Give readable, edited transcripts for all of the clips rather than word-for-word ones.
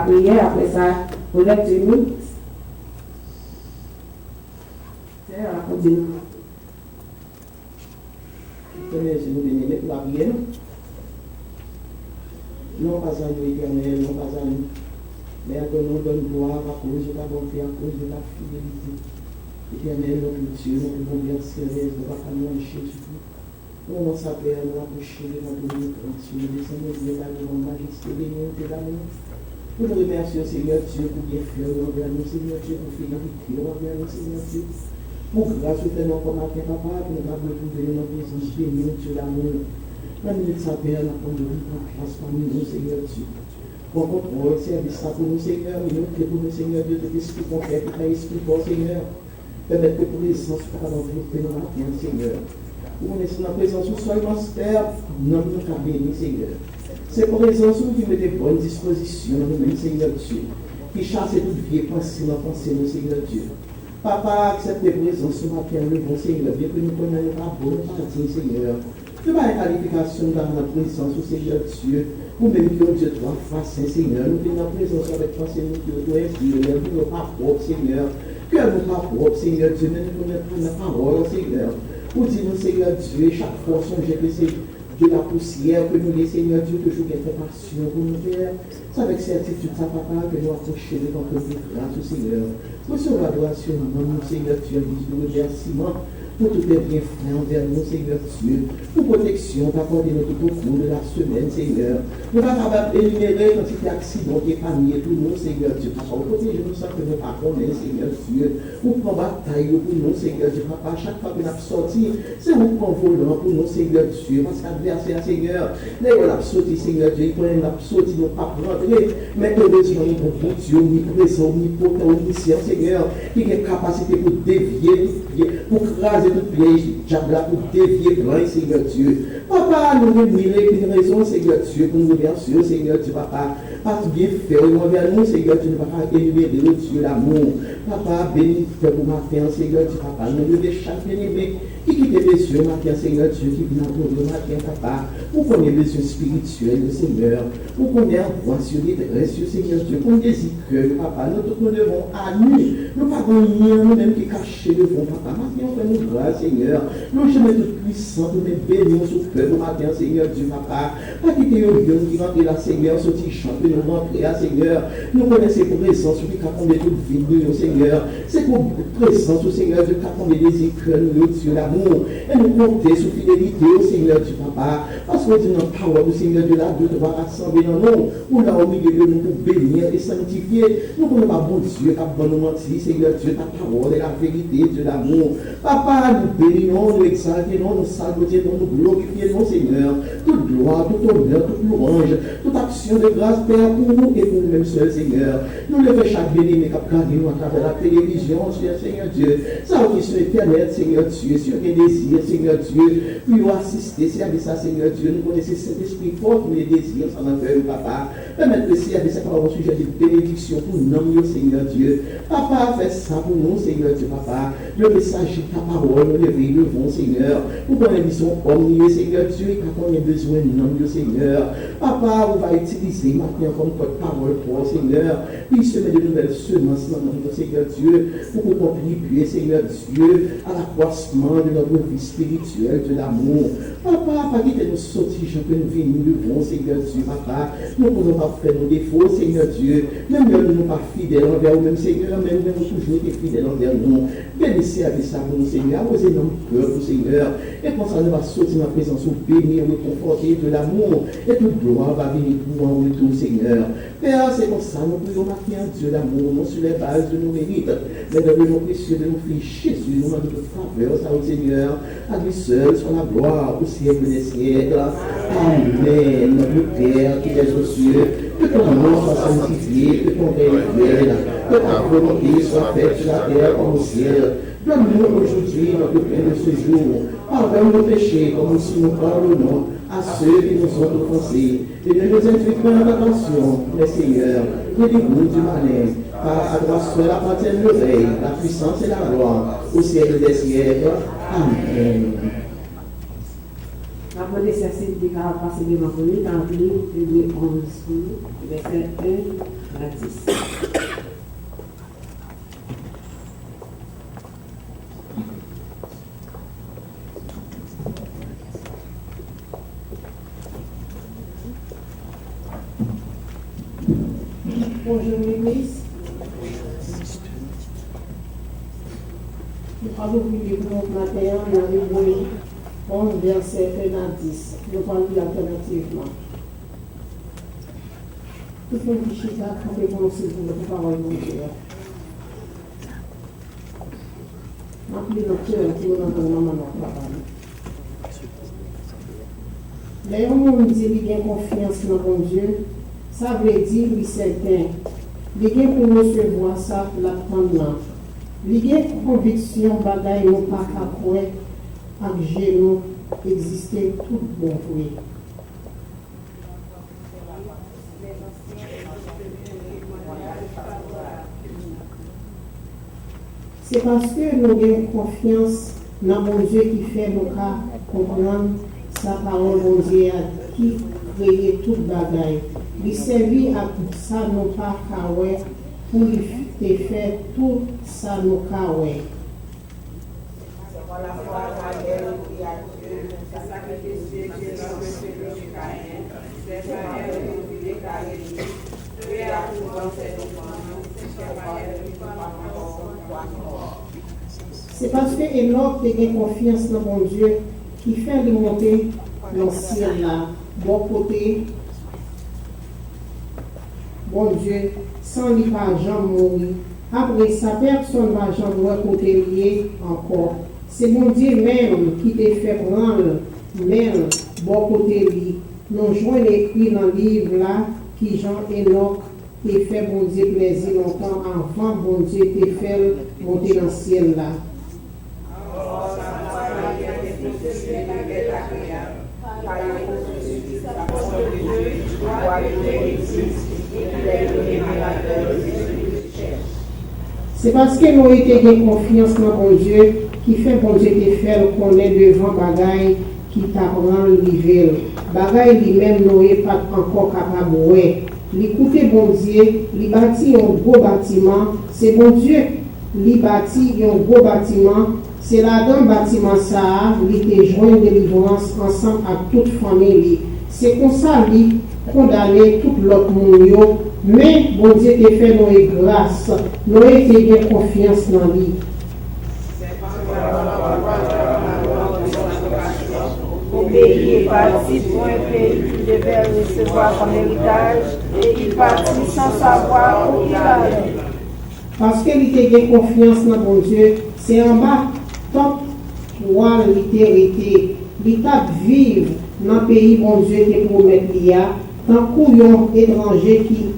prière, après ça, pour lecture. C'est la continue. Seigneur, je nous bénis pour la prière. Non pas à nous éternel, non pas à nous. Mais à nous donne gloire à cause de ta bonté, à cause de ta fidélité. Éternel, notre Dieu, nous pouvons bien serrer, nous ne pouvons pas nous encher du tout. Nous avons sa paix, nous avons approché de notre grandeur, descendons de l'amour, majesté, béni de l'amour. Nous nous remercions, Seigneur Dieu, pour bien faire envers nous, Seigneur Dieu, pour fidélité envers nous, Seigneur Dieu. Pour grâce au Seigneur, comme à Père Papa, pour nous avoir retrouvé dans notre présence, béni Dieu l'amour. La minute sa paix, la conduite, la grâce parmi nous, Seigneur Dieu. Pour contrôle, service ça pour nous, Seigneur, et nous pour nous, Seigneur Dieu, de l'esprit concret, de l'esprit fort, Seigneur. Permettre que pour les sens, pour avoir fait dans la terre, Seigneur. Pour nous laisser dans la présence, nous soyons dans ce Père, nous nous bénis, Seigneur. C'est pour les uns qui met des bonnes dispositions, nous-mêmes, Seigneur Dieu, qui chasse toute vieille pensée, la pensée, nous, Seigneur Dieu. Papa, accepte les présences, nous m'appelle le bon Seigneur, bien que nous connaissions la bonne partie, Seigneur. Fais pas une qualification dans notre présence, Seigneur Dieu, ou même que Dieu doit faire, Seigneur. Nous venons en présence avec toi, Seigneur Dieu, doit être Dieu, nous ne pas propre, Seigneur. Que nous pas propre, Seigneur Dieu, mais nous connaissons la parole, Seigneur. Pour dire, Seigneur Dieu, chaque fois, songez que c'est de la poussière que nous, les Seigneur Dieu, toujours quelque passion pour nous faire. C'est avec certitude, ça, papa, que nous approchons de notre grâce, Seigneur. Recevons l'adoration, nous, Seigneur Dieu, nous remerciements pour tous les bienfaits envers nous, Seigneur Dieu, pour protection, d'accorder notre cours de la semaine, Seigneur. Nous ne pouvons pas énumérer quand il y a accident qui est parmi tout nous, Seigneur Dieu. Papa, protégez-nous sans que nous ne connaissons, Seigneur Dieu. Nous prenons bataille pour nous, Seigneur Dieu. Papa, chaque fois que nous avons sorti, c'est nous prenons volant pour nous, Seigneur Dieu. Parce qu'adversaire, Seigneur, d'ailleurs, nous avons sorti, Seigneur Dieu, nous avons sorti, nous n'avons pas rentré. Mais heureusement, nous avons pour Dieu, omniprésent, omnipotent, omniscient, Seigneur, qui a capacité pour dévier, pour craser tout piège, diable pour dévier plein, Seigneur Dieu. Papa, nous admirons une raison, Seigneur Dieu, pour nous remercier, Seigneur Dieu, papa. Parce bien fait envers nous, Seigneur Dieu, nous ne énumérer Dieu l'amour. Papa, béni pour matin, Seigneur Dieu, papa. Nous devons chaque bien-aimé qui quitte les yeux, matin, Seigneur Dieu, qui vient pour nous, matin, papa. Pour qu'on ait les yeux spirituels, Seigneur. Pour qu'on ait un voix sur les dresses, Seigneur Dieu, qu'on désire que, papa, nous devons à nous. Nous pas rien, nous-mêmes qui cachons devant, papa. Maintenant, on fait nous grâce, Seigneur. Nous jamais tout puissant, nous les bénissons sous cœur, matin, Seigneur Dieu, papa. Pas quitter le lion qui rentre là, Seigneur, ce petit chant que nous rentrons là, Seigneur. Nous connaissons pour présence, celui qui a tombé toute vie de nous, Seigneur. C'est pour présence, Seigneur Dieu, qui a tombé des écrans, nous, Dieu, l'amour. Et nous comptons sous fidélité, Seigneur Dieu, papa. Parce que Dieu, notre parole, Seigneur Dieu, là, Dieu, va rassembler dans nous. Ou là, au milieu de nous, pour bénir et sanctifier. Nous ne connaissons pas, bon Dieu, qui a bon nous mentir, Seigneur Dieu, ta parole et la vérité, Dieu, l'amour. Papa, nous bénissons, nous exaltons, nous saluons, nous glorifions, Seigneur. Toute gloire, tout honneur, toute louange, toute action de grâce, Père, pour nous et pour nous-mêmes seuls, Seigneur. Nous levons chaque bien-aimé qui a regardé nous à travers la télévision, Seigneur Dieu. Ça qui sur Internet, Seigneur Dieu, sur les désirs, Seigneur Dieu. Puis nous assister, servir ça, Seigneur Dieu. Nous connaissons cet esprit fort pour les désirs, ça n'en fait papa. Permettre de servir ça par un sujet de bénédiction pour nous, Seigneur Dieu. Papa, fais ça pour nous, Seigneur Dieu, papa. Le message de ta parole, nous levons, Seigneur. Pour qu'on ait besoin omnier, Seigneur Dieu, et quand on a besoin de nous, Seigneur. Papa, on va utiliser maintenant comme votre parole pour Seigneur. Puis semer de nouvelles semences dans notre Seigneur Dieu, pour contribuer, Seigneur Dieu, à l'accroissement de notre vie spirituelle, de l'amour. Papa, pas quitter nous sortir, que nous venons, nous devons, Seigneur Dieu, papa. Nous ne pouvons pas faire nos défauts, Seigneur Dieu. Même nous ne sommes pas fidèles envers nous-mêmes, Seigneur, même nous toujours été fidèles envers nous. Bénissez avec ça pour nous, Seigneur. Osez notre cœur, Seigneur. Et pour ça, nous va sortir dans la présence, nous bénir, nous conforter de l'amour. Et toute gloire va venir pour nous, tout, Seigneur. Père, c'est comme ça, nous pouvons marquer un Dieu d'amour, non sur les bases de nos mérites, mais dans le nom précieux de nos fils Jésus, nous demandons de faveur, ça au Seigneur, à lui seul, soit la gloire au siècle des siècles. Amen. Notre Père qui es aux cieux, que ton nom soit sanctifié, que ton règne vienne, que ta volonté soit faite sur la terre comme au ciel. Donne-nous aujourd'hui notre pain de ce jour. Pardonne nos péchés comme aussi nous pardonnons à ceux qui nous ont offensés. Et ne nous intrigue pas en attention, mais Seigneur, délivre-nous du malin. Car à toi seul appartiennent le règne, la puissance et la gloire au siècle des siècles. Amen. Après les certitudes qui ont passé devant nous, dans le livre de 11, verset 1 à 10. Bonjour l'église. Nous avons vu le groupe matin, on a vu 11 verset 1 à 10. Nous parlons alternativement. Tout le monde qui chita, quand les bons c'est pour la parole de Dieu. Remplis notre cœur pour nous entendre notre parole. Les gens nous disent qu'il y a confiance dans bon Dieu. Ça veut dire, oui, certain. Les gens pour recevoir ça, la prendre. Les gens conviction, bagaille, nous pas qu'à croire, avec genoux, exister tout bon pour eux. C'est parce que nous avons confiance dans mon Dieu qui fait nous comprendre sa parole, mon Dieu, qui crée toute bagaille. Il servit à tout ça, nous pas kawé, pour lui faire tout ça, nous kawé. C'est parce que Enoch a confiance dans mon Dieu qui fait lui monter dans le ciel là, bon côté, bon Dieu, sans lui pas jamais mourir. Après ça, personne ne va jamais côté lié encore. C'est mon Dieu même qui te fait prendre, même bon côté lui. Nous joignons écrit dans le livre là, qui Jean Enoch te fait bon Dieu plaisir longtemps avant bon Dieu te fait monter dans le ciel là. C'est parce que nous avons confiance dans mon Dieu qui fait bon Dieu te faire connaître devant bagaille qui t'apprend le rivière. Bagaille lui-même nous n'est pas encore capable de voir. L'écouter bon Dieu, il bâtit un gros bâtiment. C'est bon Dieu, il bâtit un gros bâtiment. C'est là-dedans bâtiment ça, il te joint délivrance ensemble avec toute famille. C'est comme ça qu'il condamne tout l'autre monde. Mais bon Dieu te fait nos grâce, nous avons confiance dans lui. Obéir est parti pour un pays qu'il devait recevoir comme héritage et il partit sans savoir où il allait. Parce qu'il était confiance dans bon Dieu, c'est en bas, top 3 littérité. L'état vivre dans le pays bon Dieu te promet l'IA, tant couillon étranger qui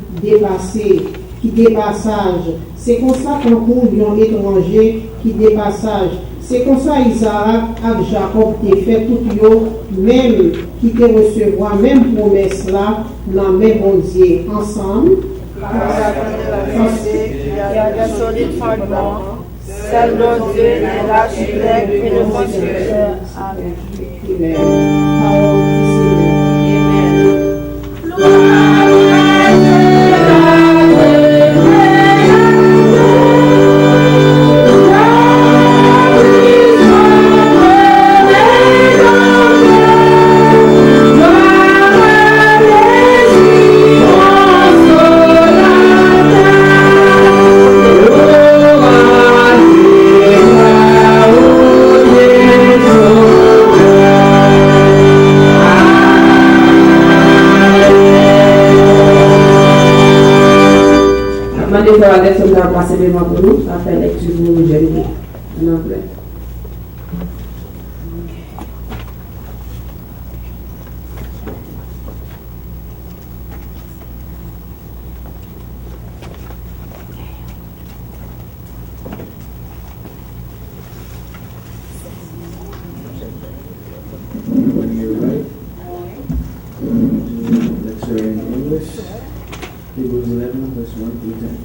dépassage. C'est comme ça qu'un couillon étranger qui dépassage. C'est comme ça Isaac avec Jacob te fait tout yo, même qui te recevoir, même promesse là, dans le même bon Dieu, ensemble. Il y a des solides fondements, celle de Dieu est l'architecte et le constructeur. Amen. Demandez pour Alex de passer devant nous, après lecture de nous gérer. En anglais. When you're right, lecture in English, Hebrews 11, verse 1 through 10.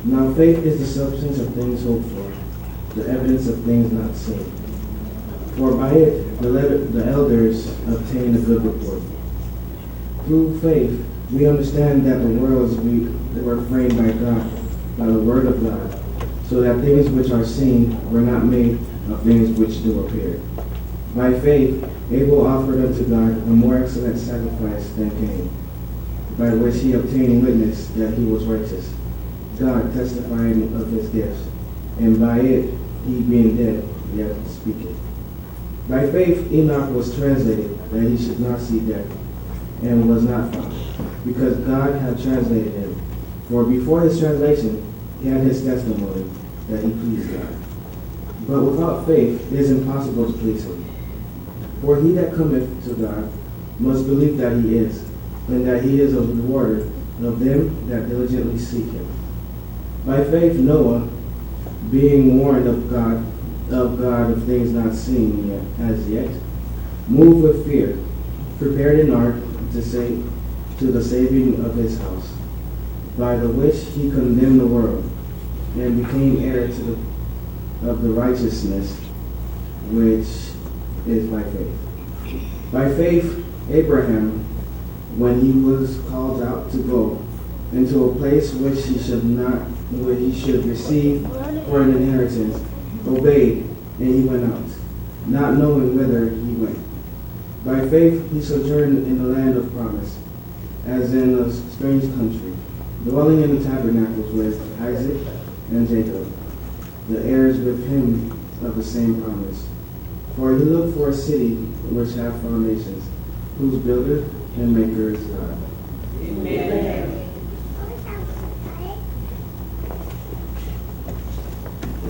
Now faith is the substance of things hoped for, the evidence of things not seen. For by it the elders obtained a good report. Through faith, we understand that the worlds were framed by God, by the word of God, so that things which are seen were not made of things which do appear. By faith, Abel offered unto God a more excellent sacrifice than Cain, by which he obtained witness that he was righteous, God testifying of his gifts, and by it he being dead yet speaketh. By faith Enoch was translated that he should not see death, and was not found, because God had translated him. For before his translation he had his testimony that he pleased God. But without faith it is impossible to please him. For he that cometh to God must believe that he is, and that he is a rewarder of them that diligently seek him. By faith Noah, being warned of God of things not seen yet, as yet, moved with fear, prepared an ark to the saving of his house, by the which he condemned the world, and became heir of the righteousness which is by faith. By faith Abraham, when he was called out to go into a place which he should receive for an inheritance, obeyed, and he went out, not knowing whither he went. By faith he sojourned in the land of promise, as in a strange country, dwelling in the tabernacles with Isaac and Jacob, the heirs with him of the same promise. For he looked for a city which hath foundations, whose builder and maker is God. Amen.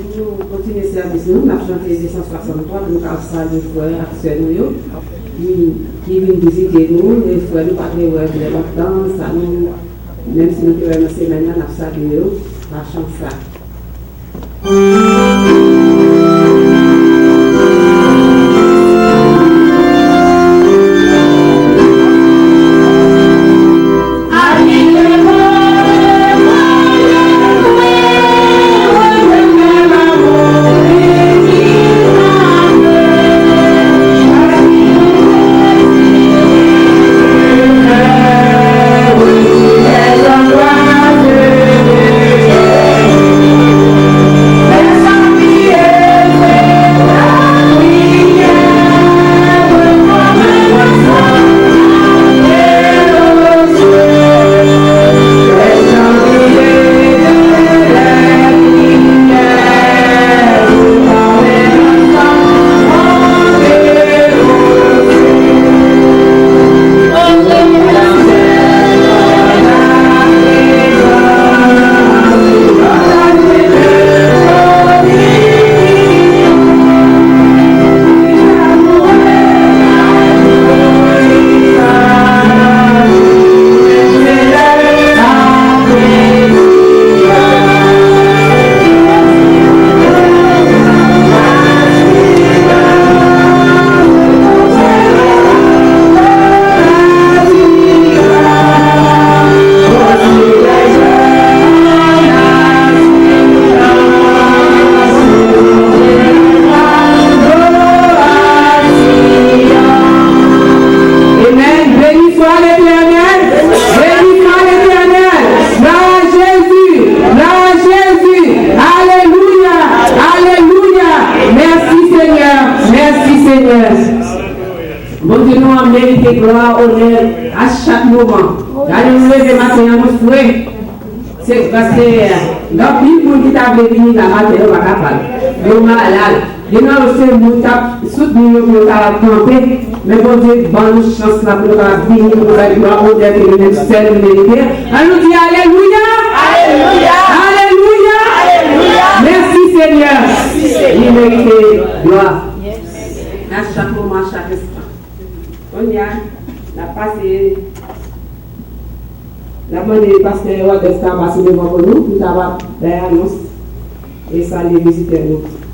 Nous continuons le service, nous avons chanté 263, nous avons salué les frères actuels qui viennent visiter nous, les frères nous parlent de longtemps, ça nous, même si nous pouvons lancer maintenant, nous avons salué la chanson. Bon Dieu nous a mérité gloire, honneur à chaque moment. Allez nous lever matin à nos frères. C'est parce que dans le monde qui t'a venu la matin, on va capable. Mais on malade. Il y a aussi nous t'a soutenu pour t'a camper. Mais bon Dieu, bonne chance là pour nous venir pour la gloire, honneur et le seul mérité. Allons dire alléluia. Alléluia. Alléluia. Alléluia. Merci Seigneur. Il mérite gloire. À chaque moment, à chaque instant. On y a passé la bonne parce que on a passé devant nous pour avoir l'annonce et ça les visiteurs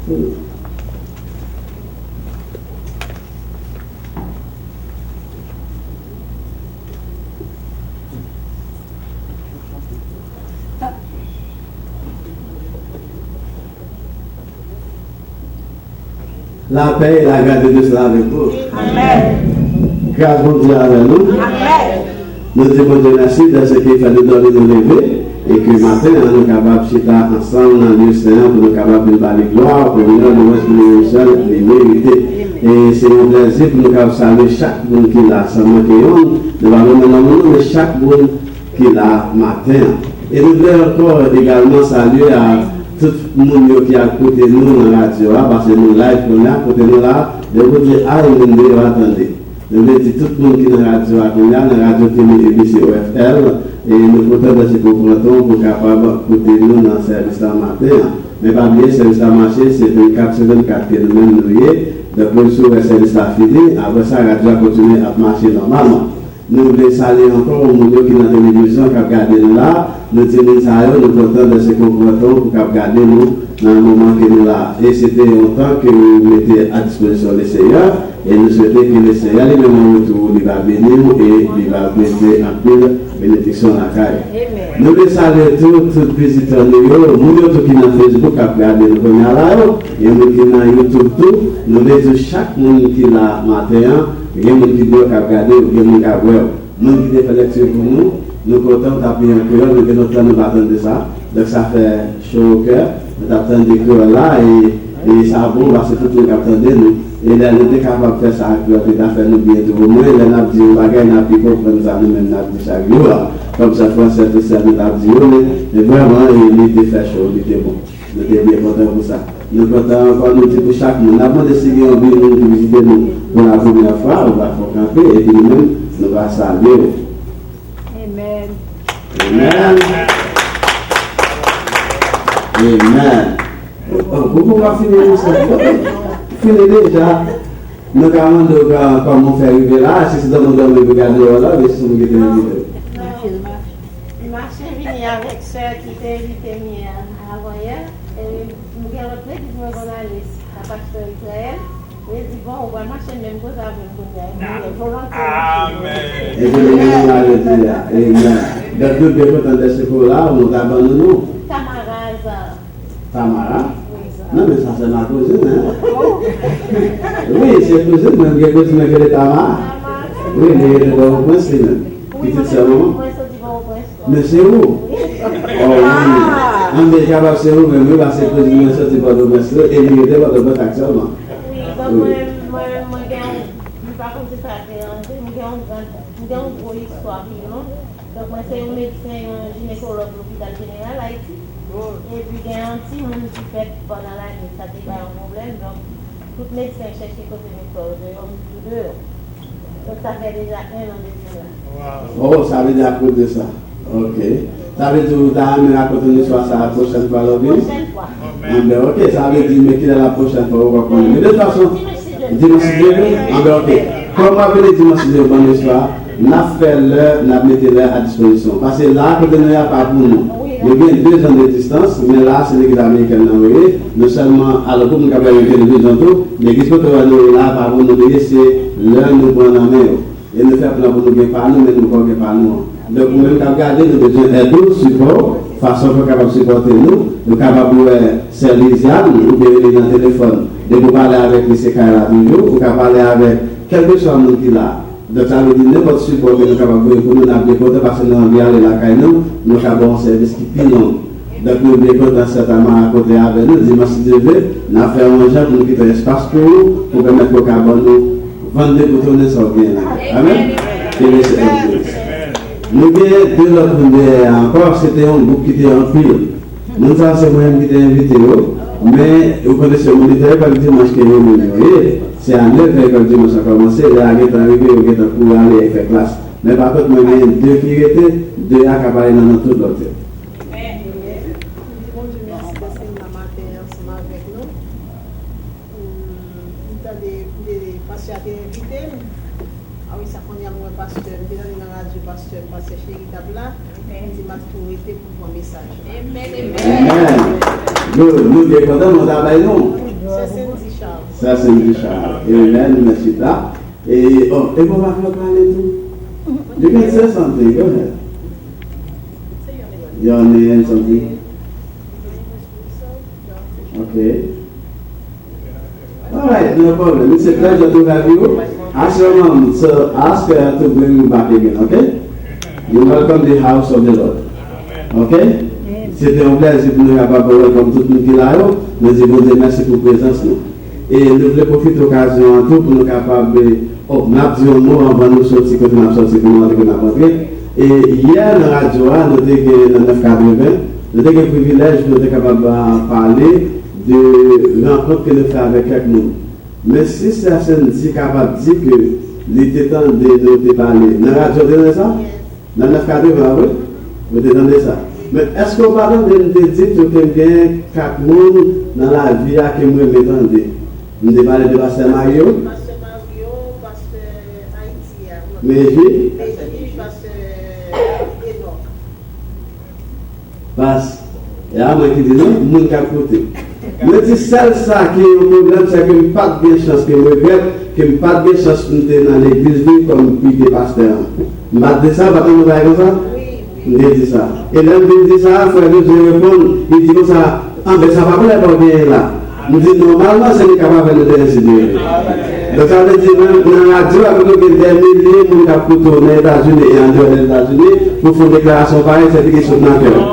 nous. La paix et la grâce de Dieu soit avec vous. Amen. Grâce bon Dieu avec nous. Amen. Nous disons Dieu merci de ce qu'il fallait donner nous lever. Et que matin, nous sommes capables de chiter ensemble dans le Seigneur pour nous capables de parler gloire, pour venir nous respirer seul, les mériter. Et c'est un plaisir pour nous capables de saluer chaque monde qui est là, sans manquer un. Nous allons maintenant de chaque monde qui est là matin. Et nous voulons encore également saluer à tout le monde qui a écouté nous dans la radio, parce que nous live, on a écouté nous là, de vous dire, ah, nous devons attendre. Nous voulons dire tout le monde qui est dans la radio, dans la radio télé ABC OFL, et nous comptons de ce qu'on pour capable d'écouter nous dans le service de matin. Mais pas bien, le service de marché, c'est 24/24 que nous-mêmes nous y est. Donc, nous sommes le service de fini, après ça, la radio a continué à marcher normalement. Nous voulons saluer encore au monde qui est dans la télévision, qui a regardé nous là. Nous disons, nous sommes contents de ce qu'on pour regarder nous dans le moment que nous là. Et c'était longtemps que nous mettions à disposition les Seigneurs. Et nous souhaitons que le Seigneur, les mêmes retour, il va bénir et il va mettre en pile bénédiction à la caille. Nous voulons saluer tous les visiteurs, nous qui sont dans Facebook, qui ont regardé nous première live, et nous qui sont dans YouTube, tout. Nous voulons chaque monde qui est là matin. Il y a des gens qui doivent regarder, il y a des gens qui doivent nous qui fait lecture pour nous. Nous sommes contents d'appuyer un cœur, nous avons notre temps de ça. Donc ça fait chaud au cœur. Nous attendons des cœurs là et ça bon parce que tout le monde attendait nous. Et là, nous sommes capables de faire ça avec nous, de faire nous bien tout. Au moins, nous avons dit, nous avons dit, nous avons dit chaque jour. Comme ça, Français, tout ça, nous avons dit, mais vraiment, il était fait chaud, il était bon. Nous sommes bien contents pour ça. Nous sommes contents encore, nous disons pour chaque monde. Nous avons décidé de visiter nous pour la première fois, on va faire camper et puis nous-mêmes, nous allons saluer. Amen. Amen. Amen. Vous pouvez finir ça. Finir déjà. Nous avons comment faire arriver là. Si c'est dans le regarder là, mais si vous mettez une vidéo. Marché venu avec soeur qui t'a invité avant hier. Et nous avons fait du journaliste à Pasteur Israël. Et dit bon, on va marcher même chose avec vous. Amen. Et vous allez dire, amen. Donc, nous devons entendre ce coup-là, on abandonne. Tamara. Non, mais ça, c'est ma cousine, hein? Oui, c'est cousine, même quelque chose qui est Tamara. Oui, mais il est dans le point, c'est même. Petite sœur, maman. Mais c'est où? Oh oui. On est capable, c'est où, mais nous, parce que cousine, c'est sorti par le point, et il était par le point actuellement. Oui, moi, par contre, c'est ça, j'ai une grosse histoire, non? Donc, moi, c'est un médecin, un gynécologue de l'hôpital général à Haïti. Et puis, il y a un petit monde qui fait pendant l'année, ça n'est pas un problème. Donc, tout médecin cherche côté médecin, de dehors. Donc, ça fait déjà 1 an de cela. Oh, ça veut dire à cause de ça. Ok. Ça veut dire que tu as amené à côté de soi ça la prochaine fois, là, Prochaine fois. Ok, ça veut dire mais qu'il est la prochaine fois, on va connaître. Mais de toute façon, dimanche de ok. Comme on appelle dimanche de bon soir, nous fait l'heure, nous mettons l'heure à disposition. Parce que là, côté nous, il n'y a pas pour nous. Il y a 2 ans de distance, mais là, c'est l'église américaine. Nous seulement, alors pour nous faire une télévision, l'église que nous là, par vous, nous c'est l'heure nous prendre en main. Et nous faisons pour nous bien par nous, mais nous ne pouvons pas nous. Donc, nous même regarder, nous devons aider, support, façon pour capable supporter nous, nous capables de servir nous devons dans le téléphone, de vous parler avec les CK là toujours, vous parler avec quel que soit le monde qui est là. Donc, ça veut dire n'importe support que nous sommes capables de pour nous appeler parce que nous avons bien la caille nous, nous avons un service qui est plus long. Donc, nous avons content certainement à côté avec nous, dimanche si Dieu veut, nous avons fait un genre pour nous quitter l'espace pour permettre que nous vendre pour tourner sur bien. Amen. Nous avons 2 autres encore, c'était un groupe qui était en pile. Nous avons c'est moi-même qui était invité, mais vous connaissez le militaire, pas le dimanche qui est venu. C'est à 9h que le dimanche a commencé, il a été arrivé, il a pour aller faire classe. Mais par contre, moi, il y a 2 qui étaient, 2 à parler dans tout l'autre. Ah oui, ça qu'on y a mon pasteur, il est dans la radio pasteur, pasteur chéri Tabla, il m'a trouvé pour mon message. Amen. Nous sommes contents de travailler, non? Ça c'est Ndi Charles. Ça c'est Ndi Charles. Amen, merci là. Et on va parler tout. You can say something, go ahead. Your name, something. Okay. All right. right, no problem. It's a pleasure to have you. Ask your mom, so ask her to bring you back again, okay? You welcome the house of the Lord. Okay? C'était un plaisir pour nous avoir comme tout le monde qui est là. Nous disons merci pour la présence. Et nous voulons profiter de l'occasion pour nous capables de dire un mot avant de nous sortir, quand nous sortir, pour nous rentrer. Et hier, dans la radio, nous avons dans 980, nous avons le privilège de nous capables de parler de rencontres que nous faisons avec quelqu'un. Mais si certains sont capables de dire que l'été temps de nous parler, dans la radio, vous avez ça? Dans 980, oui? Vous entendez ça? Mais est-ce qu'on parle de nous dire que bien 4 personnes dans la vie que nous m'entendons? Nous avons parlé de Pasteur Mario. Pasteur Mario, Pasteur Haïti. Méji. Pasteur Enoch. Parce que là, moi qui dis non, je ne côté. Mais c'est ça qui est un problème, c'est que je n'ai pas de chance, que je regrette, que je n'ai pas de chance pour entrer dans l'église comme piqué pasteur. Je vais dire ça, vous avez comme ça? Il dit ça. Et là, il dit ça, frère, je réponds, il dit comme ça, ah ben ça va pas être bien là. Je dis normalement, c'est capable de nous décider. Donc ça veut dire, dans la radio, avec des milliers de gens qui sont aux États-Unis et en dehors des États-Unis, pour faire une déclaration pareille, c'est quelque chose de naturel.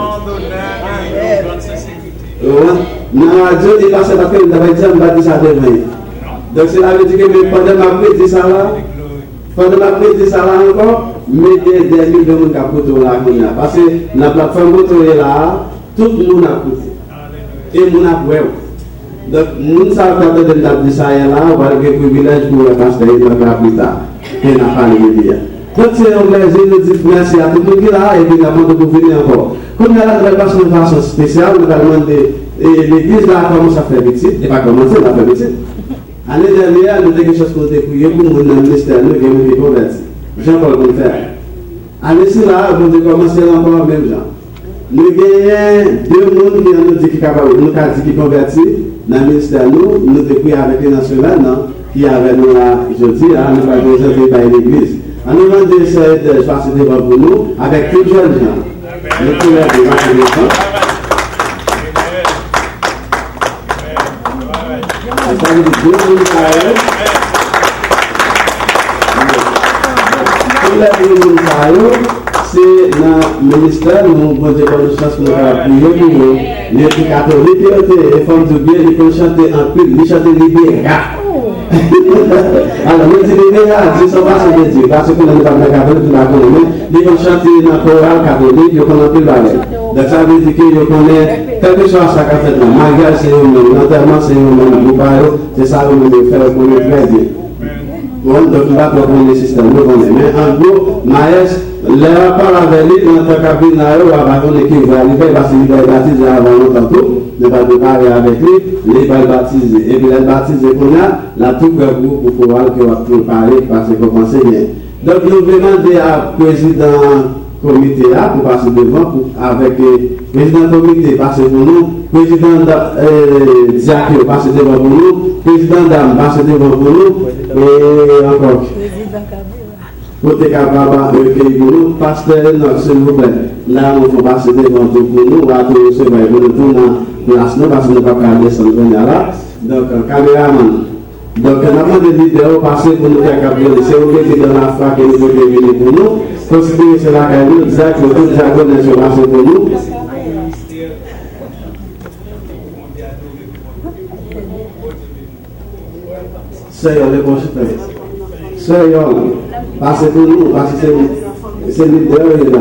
Dans la radio, il passe parce que nous avons dit on va dire ça devant. Donc cela veut dire que pendant ma prédit ça là, encore, mettez des milliers de gens qui sont là. Parce que la plateforme est là, tout le monde a écouté. Et le monde a écouté. Donc, nous savons que nous avons dit ça là, on va avoir un privilège pour le pasteur et le faire plus tard. Et n'a pas les médias. Donc, c'est un plaisir de dire merci à tout le monde qui est là et puis d'abord de venir encore. Comme nous avons passé une façon spéciale, nous avons demandé, et l'église là commence à faire petite, et pas commencer, on a fait petite. L'année dernière, nous avons quelque chose pour dépouiller pour mon ministère, nous avons été convertis. Jean-Paul Bonfer. L'année-ci là, nous avons commencé encore même gens. Nous avons 2 personnes qui nous disent qu'ils convertis. Dans le ministère, nous depuis avec les nationaux qui avaient nous là, je dis, nous avons présenté par l'église. On nous demande de se passer devant pour nous avec tous les jeunes gens. Nous pouvons être devant les gens. Ça veut dire 2 minutes à eux. C'est dans le ministère, nous avons une chance pour nous appuyer. Les catholiques, les femmes de bien, ils peuvent chanter en plus, ils chantent libéral. Alors, nous disons libéral, c'est ça va se dire, parce que nous n'avons pas de catholique, nous l'avons ils peuvent chanter dans le choral catholique, ils connaissent plus la lettre. Donc, ça veut dire qu'ils connaissent quelque chose à ça qu'a fait. Mariage, c'est eux-mêmes, l'enterrement, c'est eux-mêmes, nous parlons, c'est ça que nous devons faire pour nous très bien. Bon, donc, nous va proposer le système, nous connaissons. Mais en gros, Maïs, leur parole avec lui, dans notre cabine, on va attendre qu'il va arriver parce qu'il va baptiser avant longtemps tout. Nous allons parler avec lui, il va baptiser. Et puis, il va baptiser pour nous, la tout pour pouvoir parler parce qu'on pense bien. Donc, nous demandons à président comité là pour passer devant, avec le président comité passer pour nous, président diacre passer devant pour nous, président dame passer devant pour nous, et encore. Pour être capable de recueillir pour nous, pasteur, s'il vous plaît. Là, on faut passer devant pour nous, on va tout recevoir pour nous tourner en place, parce que nous ne pouvons pas descendre là. Donc, caméraman. Donc, on a des vidéos passées pour nous faire capter. C'est OK qui dans la foi que nous pouvons venir pour nous. Considérez cela que nous, Zach, le tout jargon est passé pour nous. Seigneur, le bon chemin. Seigneur, passez pour nous, parce que c'est l'idée là.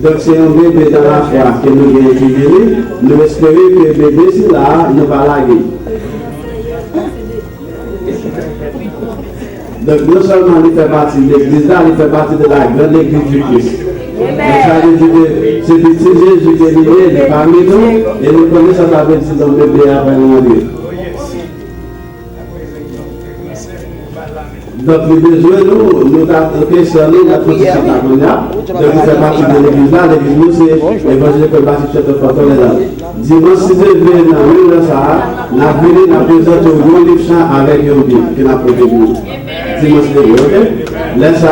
Donc c'est un bébé dans la foi que nous venons de nous espérons que le bébé c'est là, nous va laguer. Donc non seulement il fait partie de l'église là, il fait partie de la grande église du Christ. Donc ça veut dire que c'est petit Jésus qui est lié parmi nous et nous connaissons ça veut dire que le bébé après nous dire. Donc, les besoins, nous avons questionné la position de la donc, il fait partie de l'église là. L'église, nous, c'est l'évangile que le bâtiment de Forton est là. Dimanche 6 février, dans le ça, la ville, la présente au livre chant avec un bible qui n'a pas de dimanche 6 février, ok? Là, ça,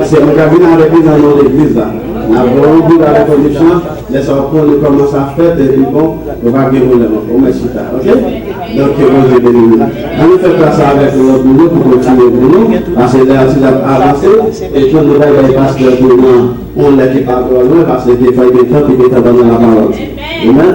c'est un cabinet avec nous dans l'église là. On a beaucoup dans la condition, laissez on commence à faire, et puis bon, on va bien rouler. On met sur ça, ok? Donc, on va bénir. On nous fait passer avec notre boulot pour continuer pour nous, parce que là, c'est avancé, et puis on va aller passer pour nous, on l'a qui parle loin, parce qu'il faut du temps, puis qu'il est dans la parole. Amen.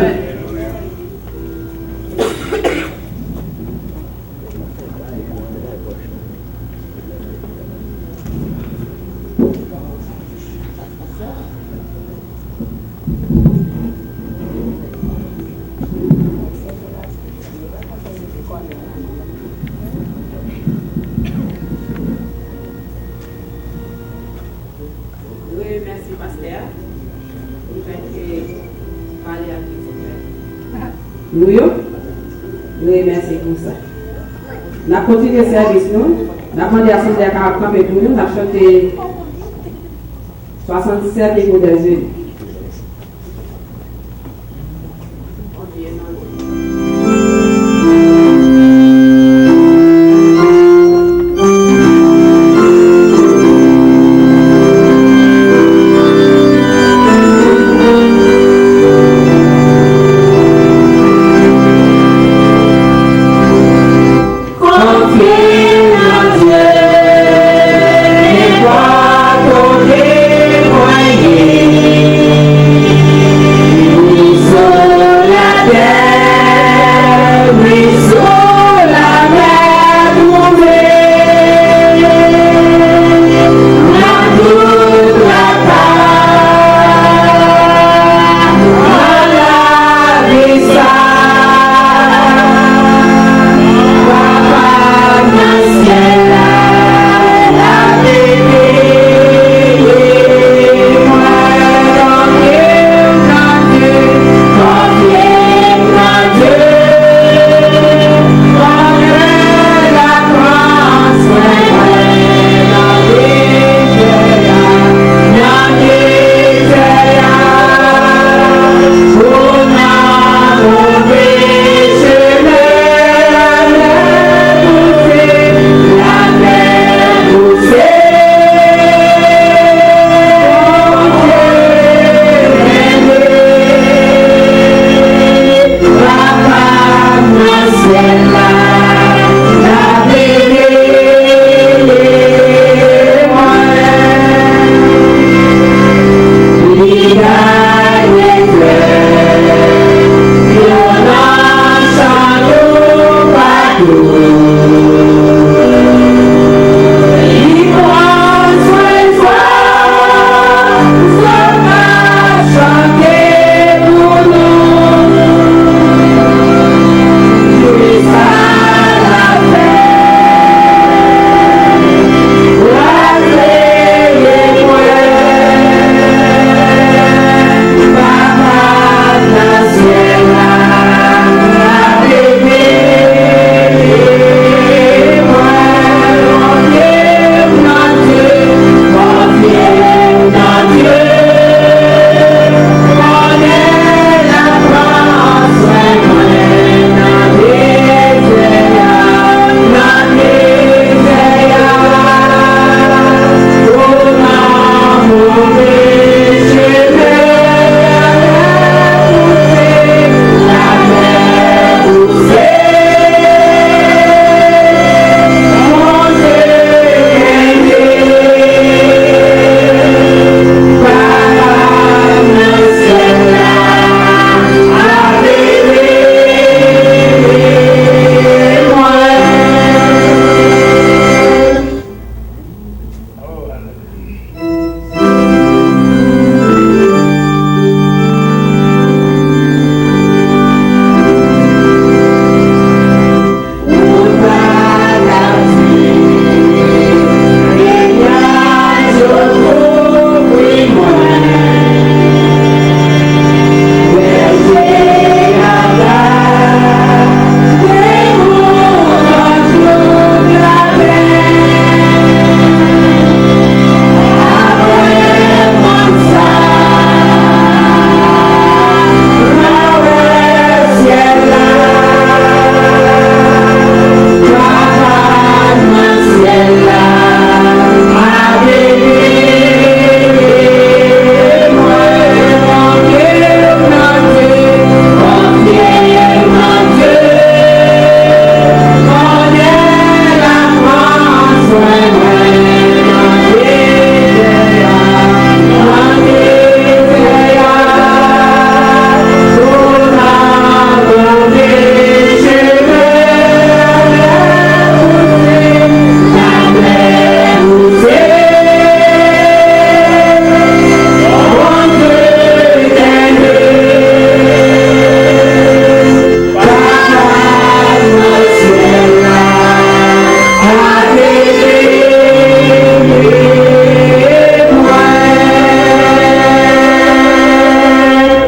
Merci, pasteur. Nous parler à vous. Nous remercions pour ça. Nous avons continué le service, nous avons demandé à Sandra à camper pour nous, nous avons chanté 77 échos des yeux.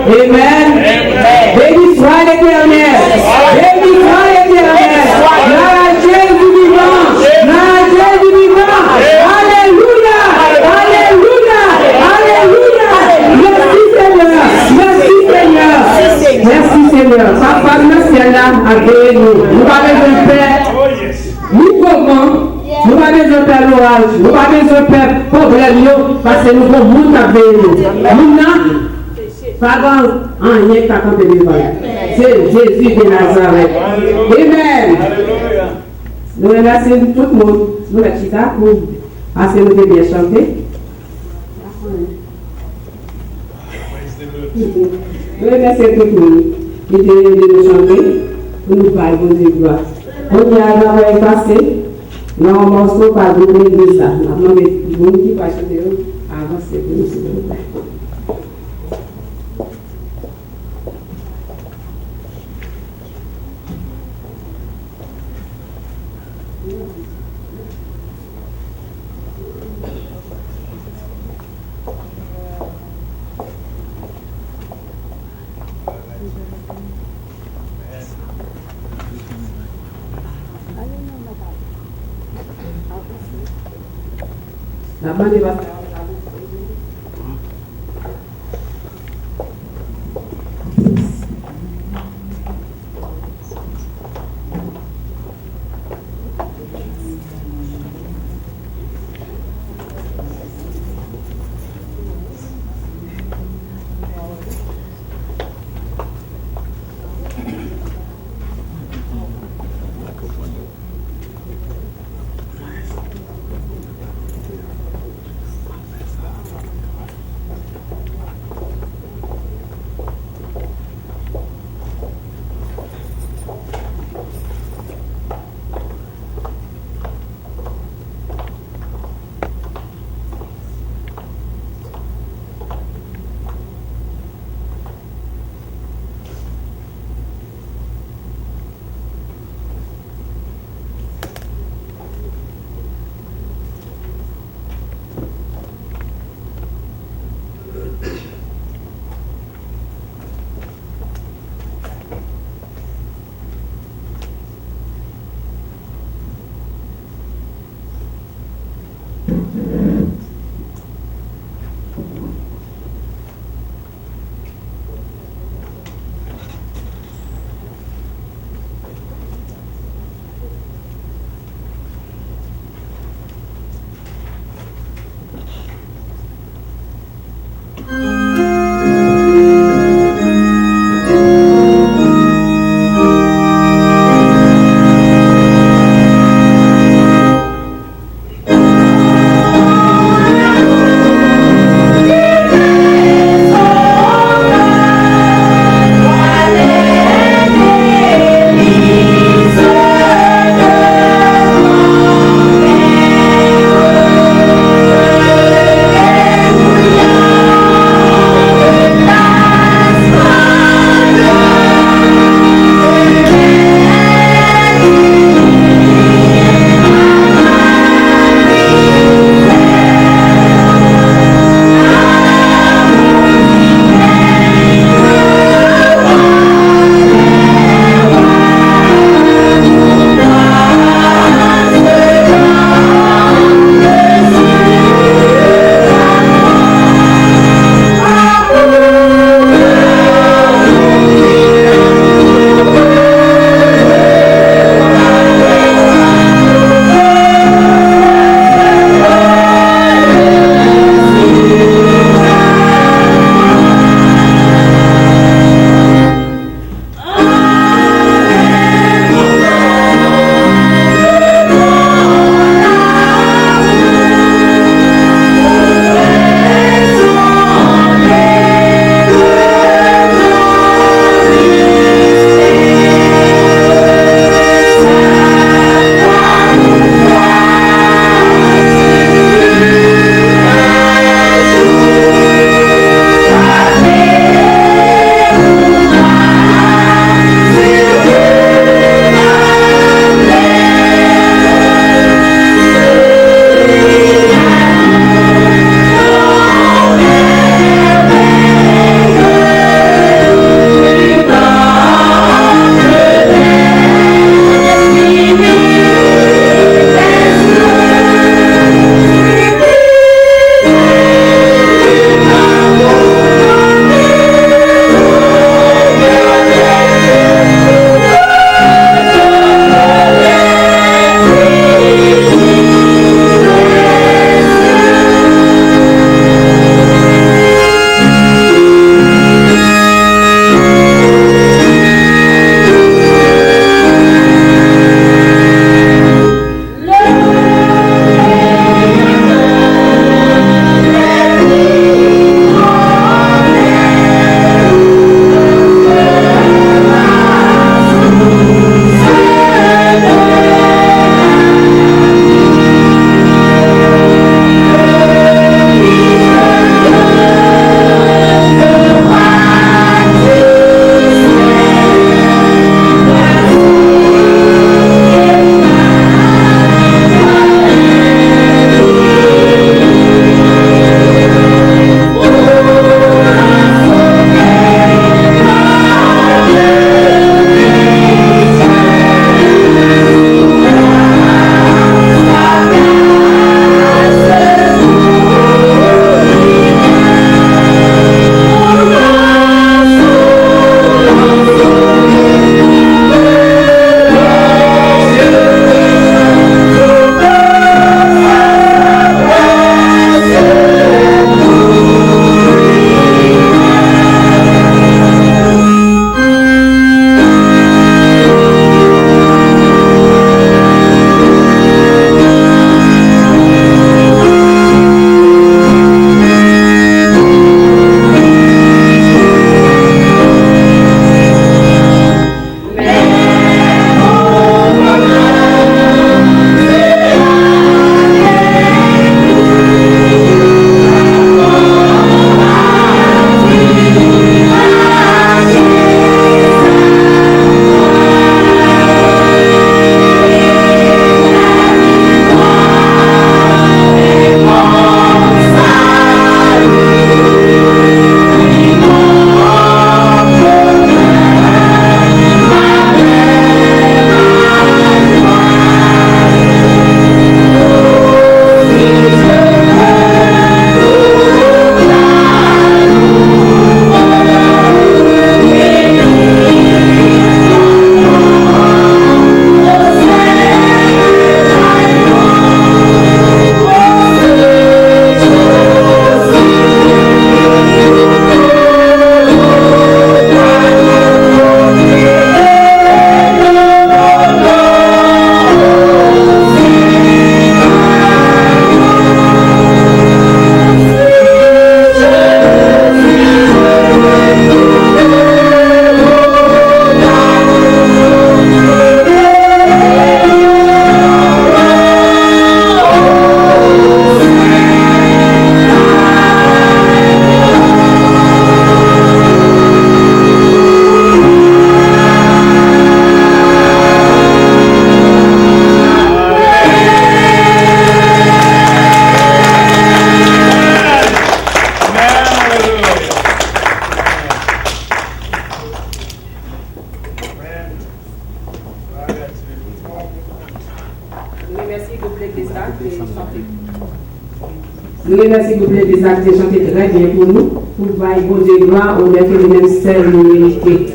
Amen. Béni soit l'Éternel. Béni soit l'Éternel. La Jésus vivant. La Jésus vivant. Alléluia. Alléluia. Alléluia. Merci Seigneur. Merci Seigneur. Merci Seigneur. Papa, merci à avec nous. Nous parlons de Père. Nous comment? Nous n'avons pas besoin de faire l'orage. Nous n'avons pas besoin de faire problème parce que nous avons monde avec nous. Nous n'avons pas rien qu'à camper devant. C'est Jésus de Nazareth. Amen. Nous remercions tout le monde. Nous les chita parce que nous devons bien chanter. Nous remercions tout le monde qui devait chanter pour nous parler de gloire. On y a passé. Non, on morceau pas de l'église là. Maintenant, les gens qui passent avant, c'est pour nous, s'il vous plaît. La main est basse. Nous remercions pour les actes de chanter très bien pour nous, pour voir bon Dieu gloire, au lieu que nous-mêmes seuls nous mériter.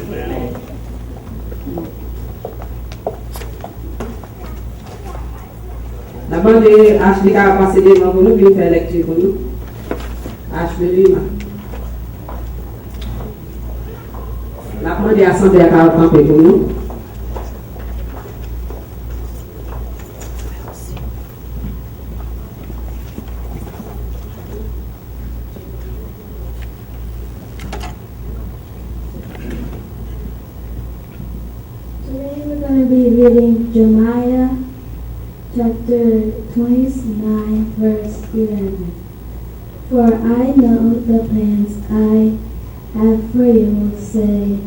La bande de Ashley qui a passé devant pour nous, puis nous faire lecture pour nous. Ashley Lima. La bande de l'Assemblée qui a campé pour nous. Today we're going to be reading Jeremiah chapter 29, verse 11. For I know the plans I have for you, says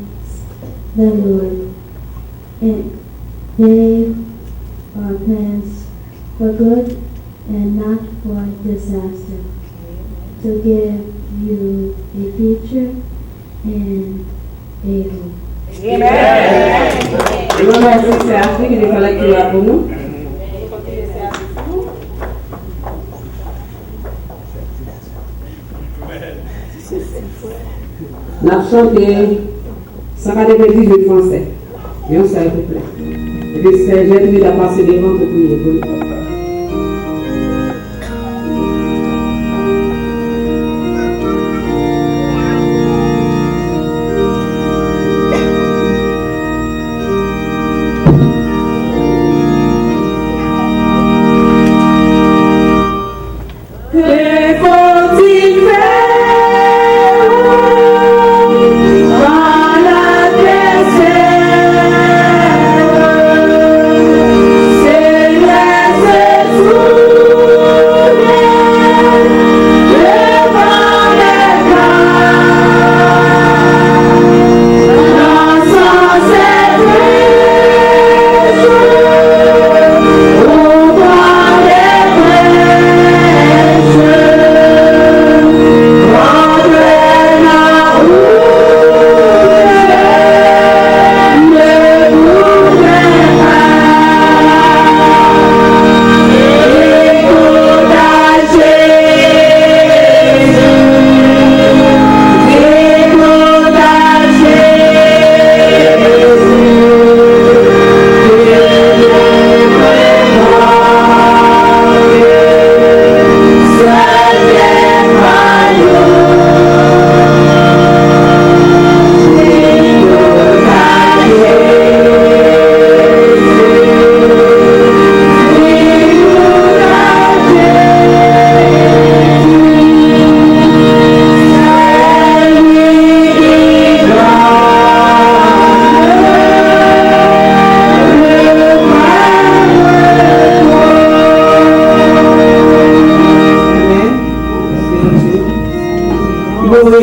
the Lord, and they are plans for good and not for disaster, to give you a future and a hope. Nous remercions c'est Ashley qui nous fait lecture pour nous. La chanté 198 français. Et on s'il vous plaît. Et puis c'est j'ai à passer devant pour prier pour nous.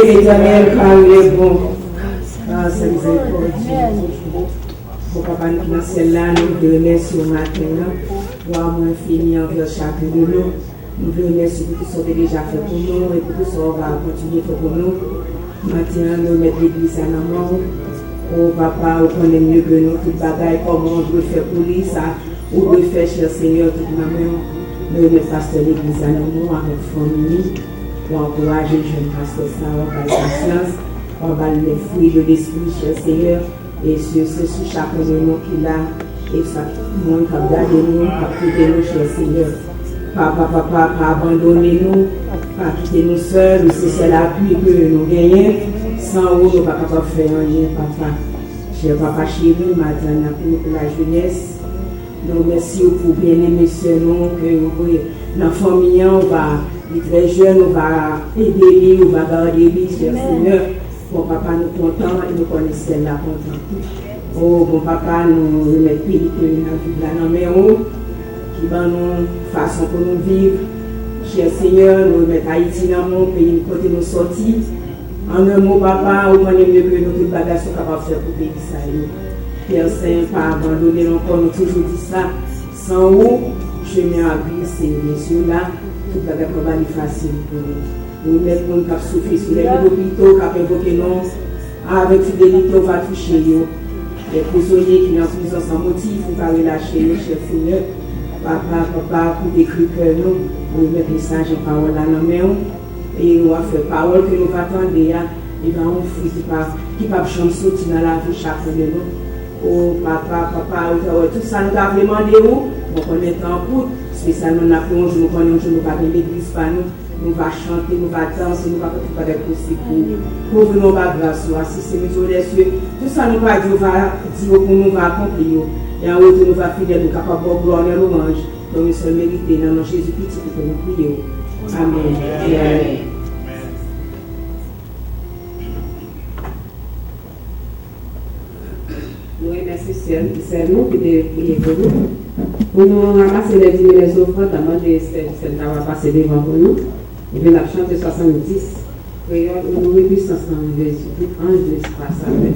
Éternel, car il est bon. Ah, c'est miséricorde. Mon papa, nous dans celle-là, nous te remercions au matin. Pour moi infini envers chacun de nous. Nous te remercions pour tout ce que tu as déjà fait pour nous et pour tout ce qu'on va continuer à faire pour nous. Maintenant, nous mettons l'église à la mort. Oh papa, vous connaissez mieux que nous toute bagaille, comment on doit faire pour lui, ça. On doit faire, cher Seigneur, toute ma main. Nous mettons pasteur l'église à la mort avec famille. Pour encourager le jeune pasteur ça, on va patience, on va les fruits de l'esprit, cher Seigneur, et sur chacun de nous qui l'a, et ça, monde qui a gardé nous, qui a quitté nous, cher Seigneur. Papa, pas abandonner nous, pas quitter nous seuls, c'est l'appui que nous gagnons, sans vous, nous ne pouvons pas faire rien, papa. Cher papa chéri, maintenant, pour la jeunesse, nous merci pour bien aimer ce nom, que dans la famille, on va. Les très jeunes, on va aider lui, on va garder lui, cher Seigneur. Bon papa, nous contents et nous connaissons la content. Oh, bon papa, nous remettons pays que nous avons dans la main, qui va nous façon pour nous vivre. Cher Seigneur, nous remettons Haïti dans mon pays, côté nous sortir. En un mot, papa, on connaît mieux que nous, toutes les bagages sont capables de faire pour le pays. Père Saint, pas abandonner encore, nous toujours dit ça. Sans vous, je mets à vie, c'est bien sûr là. Tout le monde va être facile pour nous. Nous mettons nous qui souffrent sur les hôpitaux, qui invoqué nous, avec fidélité, on va toucher nous. Les prisonniers qui sont en prison sans motif, on va relâcher nous, cher Seigneur. Papa, pour décrire que nous, on met message et parole à la main, et on va faire parole que nous attendons, il va un fruit qui va chanter dans la vie chaque de nous. Oh, papa, tout ça nous a vraiment demandé où, on est en route, spécialement nous avons un jour, nous va dans l'église, nous va chanter, nous va danser, nous va faire des possibles pour nous va grâce à assister nous les cieux. Tout ça nous va dire, pour nous va accomplir. Et en retour, nous va fidèles, nous capables de gloire et louange. Donc nous sommes mérités dans notre Jésus petit que nous prions. Amen. Et amen. Nous remercions c'est nous qui devons prier pour nous. Pour nous ramasser les dîmes et les offrandes, demander celle d'avoir passé devant pour nous. Et puis la chanter 70. Prions nous répuissance dans Jésus. Ange de l'espace. Amen.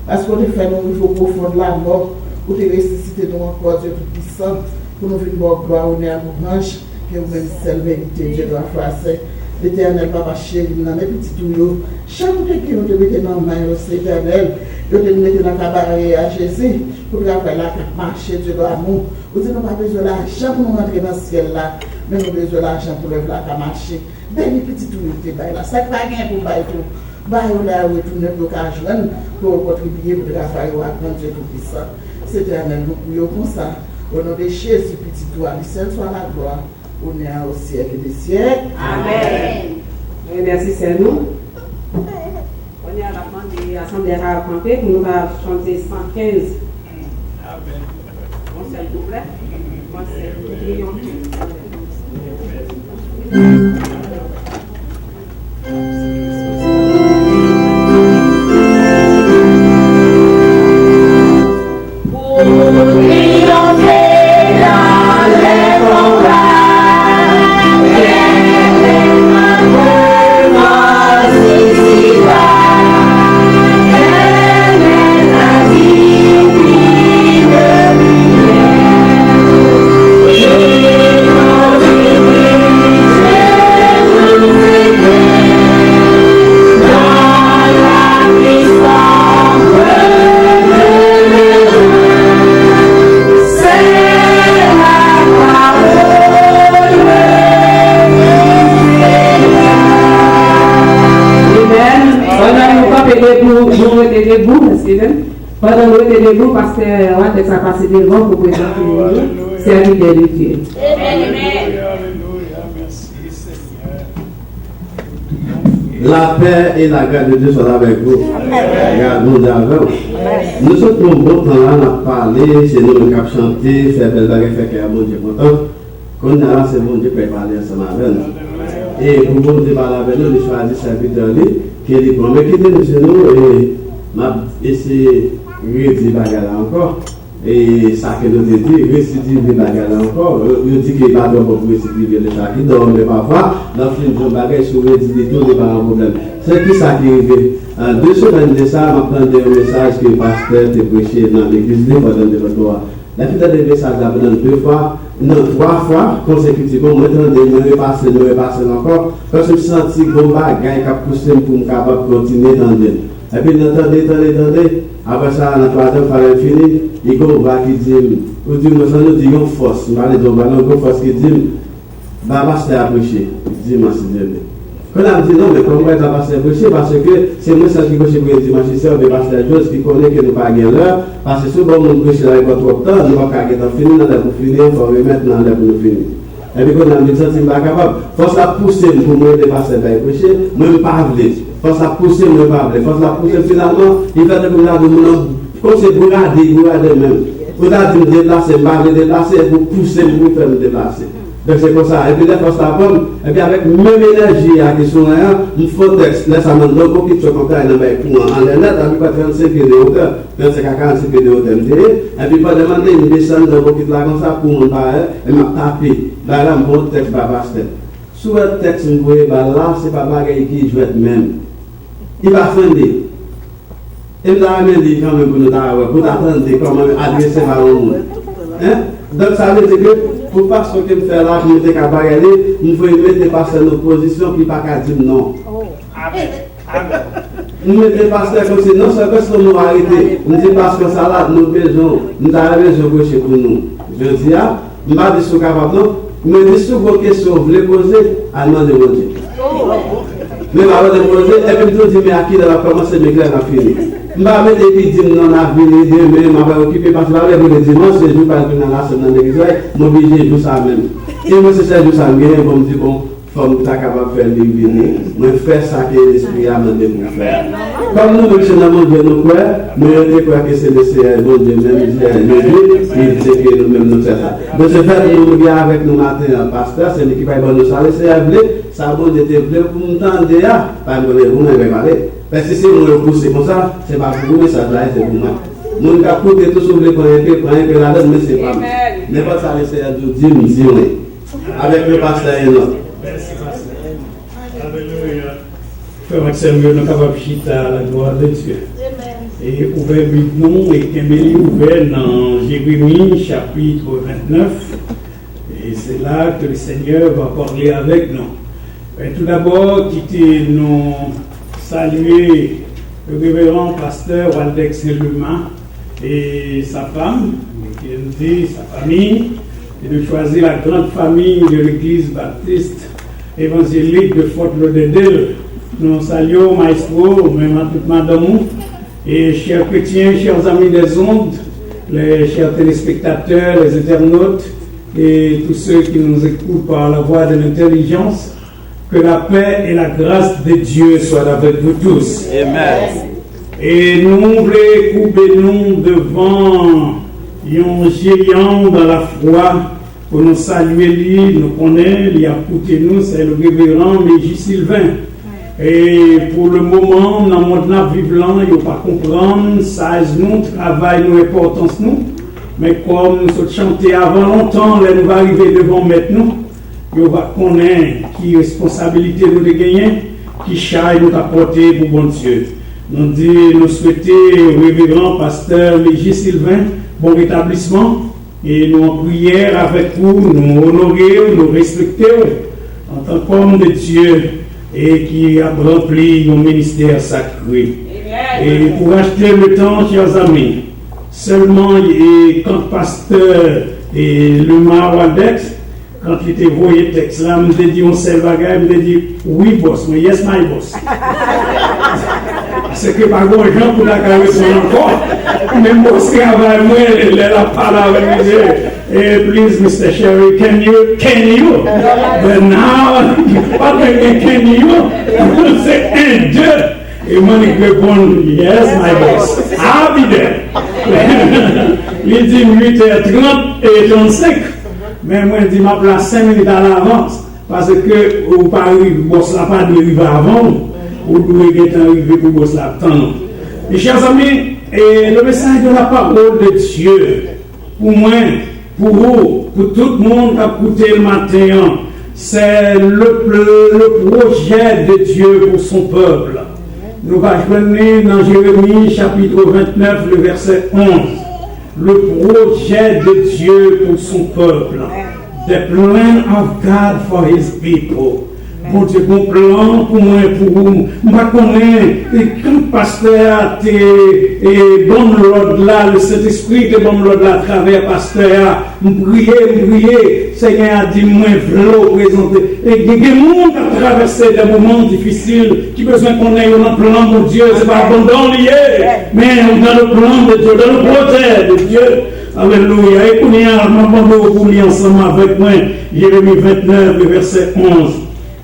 Parce qu'on fait nos niveaux profonds de la mort, pour te ressusciter nous encore, Dieu Tout-Puissant, pour nous venir voir gloire, honneur, louange, que vous-même seule vérité, Dieu doit faire. L'Éternel, Papa chéri, dans les petits tuyaux, chaque fois que nous te mettons dans la main, l'Éternel, nous te mettons dans la cabaret à Jésus, pour que la marcher, Dieu doit amour. Vous n'avez pas besoin d'argent pour nous rentrer dans le ciel là, mais nous avons besoin d'argent pour lever la marcher. Dernier petit tuyau, là, ça ne va pas gagner pour bailler tout. On a retourné pour contribuer pour la faire à Dieu Tout-Puissant. C'est éternel, nous prions pour ça. Au nom de Jésus, petit toi, le seul soit la gloire, au siècle des siècles. Amen. Merci, c'est nous. On est à la fin de l'Assemblée à camper, pour nous chanter 115. Amen. Bon, s'il vous plaît. Bon, c'est nous. levez-vous parce que Wadex a passé devant pour présenter serviteur de Dieu. La paix et la grâce de Dieu sont avec vous. Regardons d'avant. Nous sommes bon temps là, on a parlé, c'est nous qui avons chanté, fait belle bagarre, fait que bon Dieu content. Quand on a là, c'est bon Dieu qui parler ensemble avec nous. Et pour bon Dieu parler avec nous, nous choisissons serviteur qui est libre. Mais quittez nous chez nous et m'a essayé de redire bagarre là encore. Et ça que nous dit, récidive les bagages là encore. Nous dit qu'il n'y a pas de récidive les gens qui dorment, mais parfois, dans le film de bagages, sur récidive, tout n'est pas un problème. C'est qui ça qui est arrivé? 2 semaines de ça, m'attendais un message que le pasteur t'a prêché dans l'église de pendant le retour. La suite des messages là, pendant 2 fois, non, 3 fois consécutivement, moi, j'entendais, nous repasser encore, parce que je senti que mon bagage a poussé pour me capable de continuer dans le. Et puis, attendez. Après ça, dans 3 ans, il fallait finir. Il y a un gars qui dit, ou dit, nous sommes dit une force. Je parle de une force qui dit, pasteur a prêché. Il dit, merci Dieu. Quand on a dit non, mais comment il a pasteur a prêché? Parce que c'est moi qui prêche pour le dimanche, c'est le pasteur Jones qui connaît que nous pas gagner l'heure. Parce que si on prêche là, il n'y a pas trop de temps, nous ne pouvons pas finir, pour finir, il faut remettre dans l'heure pour nous finir. Et puis quand on a dit ça, c'est pas capable. Force à pousser pour moi, le pasteur va prêcher, moi, je ne pas parler. Force à pousser, moi, je ne pas parler. Force à pousser, finalement, il fait des choses de mon comme c'est pour regarder même. Pour dire me déplacer, me déplacer, pour pousser, pour faire me déplacer. Donc c'est comme ça. Et puis, la force à pomme, et puis avec même énergie à question là, il faut texte, laisse à m'en donner beaucoup de choses comme ça, en l'air, à peu près 35 pieds de hauteur, 25 à 46 pieds de hauteur. Et puis, pas demander une descente de beaucoup de là comme ça pour mon père, et m'a tapé. Là, mon texte, baba, c'était. Sous le texte, vous voyez, là, c'est pas bagaille qui joue même. Il va fonder. Et vous avez dit quand même pour attendre comment adresser à l'homme. Donc ça veut dire que pour pas ce que nous faisons là, nous sommes capables d'aller, nous devons mettre passer nos positions qui ne pas dire non. Nous mettons passer comme si non, c'est parce que nous arrêtons. Nous disons parce que ça là, nous avons besoin de prêcher pour nous. Je dis, je ne pas dire ce capable non, mais dis sur vos questions, vous les posez, à demander au Dieu. Mais avant de poser, et puis nous disons, mais à qui va commencer, mais clair à finir. Je vais mettre des petits dans la ville, demain, je vais occuper parce que je vais le dimanche, je vais pas dans la semaine de l'église, je vais obliger tout ça même. Et moi, c'est ça, tout ça, je vais me dire, bon, faut que tu es capable de faire les venir, je vais faire ça que l'esprit a demandé pour faire. Comme nous, nous sommes Dieu, nous croyons, nous croyons que c'est le Seigneur, bon Dieu, même qui dit que nous-mêmes nous faisons ça. Donc, c'est fait que nous viens avec nous matin, pasteur, c'est l'équipe qui va nous saluer, c'est à vous, ça bon Dieu te plaît pour nous tendre, pas nous vous-même parler. Parce que si nous le poussons comme ça, c'est pas pour vous, ça doit être pour moi. Nous avons coupé tout sur les points, que la donne, mais c'est pas moi. Mais pas ça, c'est à nous dire, avec le pasteur et nous. Merci, pasteur. Alléluia. Frère Maxime, nous sommes capables de chiter à la gloire de Dieu. Et ouvert nous et Kémélie ouvert dans Jérémie chapitre 29. Et c'est là que le Seigneur va parler avec nous. Et tout d'abord, quittez-nous. Saluer le révérend pasteur Waldex Saint-Luma et sa femme, sa famille, et de choisir la grande famille de l'église baptiste évangélique de Fort Lauderdale. Nous saluons Maestro, même à toute madame, et chers chrétiens, chers amis des ondes, les chers téléspectateurs, les internautes, et tous ceux qui nous écoutent par la voix de l'intelligence. Que la paix et la grâce de Dieu soient avec vous tous. Amen. Et nous voulons couper nous devant un géant dans la foi pour nous saluer lui, nous connaître, il a écouté nous, c'est le révérend Mégis Sylvain. Et pour le moment, dans le monde vivant, il ne faut pas comprendre, sage nous, travail nous, importance nous. Mais comme nous sommes chantés avant longtemps, là, nous va arriver devant maintenant. Nous va connaître qui responsabilité nous de gagner, qui charge nous apporter pour bon Dieu. Nous souhaitons au révérend pasteur Mégis Sylvain bon rétablissement et nous en prière avec vous, nous honorer, nous respecter en tant qu'homme de Dieu et qui a rempli nos ministères sacrés. Et pour acheter le temps, chers amis, seulement quand pasteur et le Waldex, quand il était voyé le texte là, il me dit on seul bagage, il me dit oui boss, mais yes my boss. Parce que par contre, Jean pour la carrière encore, même pour ce travail, moi, elle a parlé avec lui, please, Mr. Sherry, can you? But now, pas can you? C'est un, deux. Et moi, il répond, yes, my boss, I'll be there. Il dit 8h30 et 35. Mais moi, je dis, ma place 5 minutes à l'avance. Parce que, au Paris, le boss n'a pas d'arriver avant. Ou devez être arrivé pour bosser là. Mes chers amis, le message de la parole de Dieu, pour moi, pour vous, pour tout le monde qui a écouté le matin, c'est le projet de Dieu pour son peuple. Nous allons venir dans Jérémie chapitre 29, le verset 11. Le projet de Dieu pour son peuple. The plan of God for his people. Bon Dieu, bon plan pour moi, pour vous. Je connais, quand le pasteur est bon l'ordre là, le Saint-Esprit est bon l'ordre là, à travers le pasteur, prier, Seigneur a dit, moi, je veux le présenter. Et il y a des gens qui ont traversé des moments difficiles, qui ont besoin qu'on ait un plan, mon Dieu, c'est pas abondant lié, mais dans le plan de Dieu, dans le projet de Dieu. Alléluia. Et pour nous, lire ensemble avec moi, Jérémie 29, le verset 11.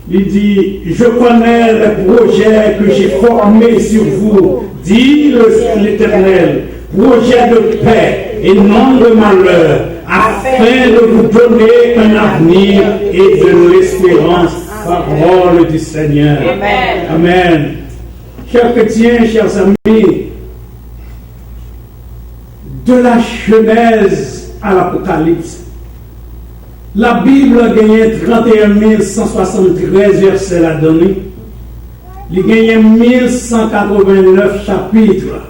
Il dit, je connais les projets que j'ai formés sur vous, dit l'Éternel, projets de paix et non de malheur, afin de vous donner un avenir et de l'espérance. Parole du Seigneur. Amen. Amen. Chers chrétiens, chers amis, de la Genèse à l'Apocalypse, la Bible a gagné 31 173 versets la donnée. Il a gagné 1189 chapitres.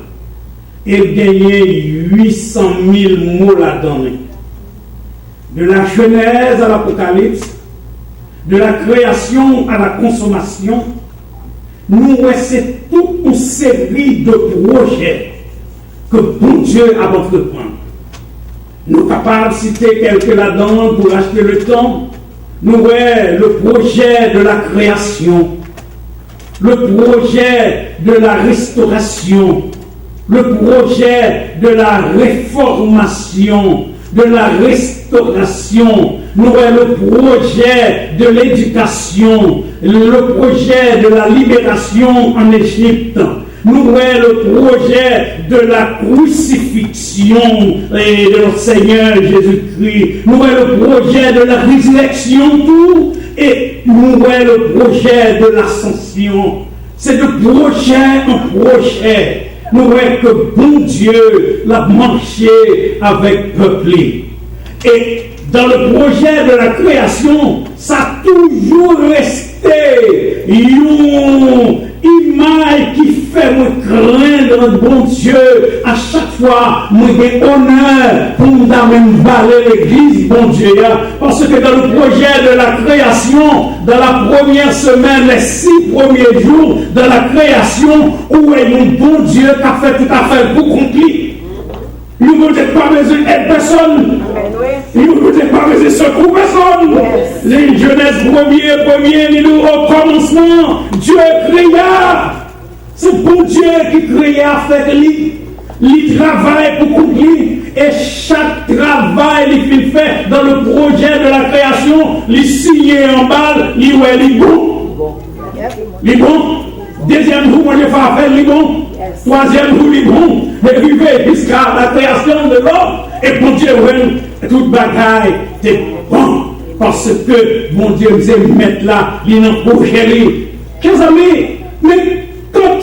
Il a gagné 800 000 mots la donnée. De la Genèse à l'Apocalypse, de la création à la consommation, nous c'est toute une série de projets que bon Dieu a entrepris. Nous sommes capables de citer quelques là-dedans pour acheter le temps. Nous voyons le projet de la création, le projet de la restauration, le projet de la réformation, de la restauration. Nous voyons le projet de l'éducation, le projet de la libération en Égypte. Nous voyons le projet de la crucifixion de notre Seigneur Jésus-Christ. Nous voyons le projet de la résurrection, tout. Et nous voyons le projet de l'ascension. C'est de projet en projet. Nous voyons que bon Dieu l'a marché avec peuple. Et dans le projet de la création, ça a toujours resté une image qui fait me craindre notre bon Dieu. À chaque fois, moi j'ai honneur pour nous même valer l'église, bon Dieu. Parce que dans le projet de la création, dans la première semaine, les 6 premiers jours de la création, où est mon bon Dieu qui a fait tout à fait pour accomplir. Nous ne pouvons pas besoin d'être personne. Nous ne pouvons pas besoin de secouer personne. Les Genèse premier, il nous au commencement, Dieu créa. C'est bon Dieu qui créa avec lui. Il travaille pour accomplir. Et chaque travail qu'il fait dans le projet de la création, il signe en bas, il est bon. Il est bon. Deuxième jour, il va faire il est bon. Troisième jour, il est bon. Et jusqu'à la création de l'homme. Et pour Dieu, toute bagaille est bon. Parce que mon Dieu nous aime mettre là, il est en projet. Chers amis, mais quand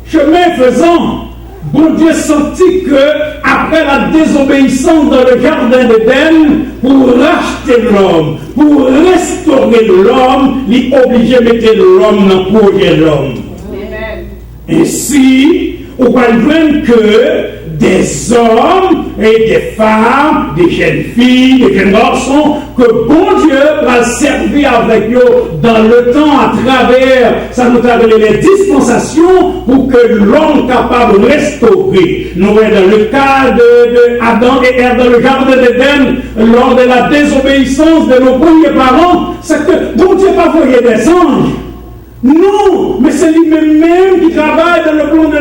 chemin faisant, bon Dieu sentit que après la désobéissance dans le jardin d'Éden, pour racheter l'homme, pour restaurer l'homme, il est obligé de mettre l'homme dans le projet de l'homme. Ainsi, on va voir que des hommes et des femmes, des jeunes filles, des jeunes garçons, que bon Dieu va servir avec eux dans le temps à travers, ça nous a donné les dispensations pour que l'homme capable de restaurer. Nous voyons dans le cas de Adam et Ève dans le jardin d'Éden, lors de la désobéissance de nos premiers parents, c'est que bon Dieu va envoyer des anges. Non, mais c'est lui-même qui travaille dans le plan de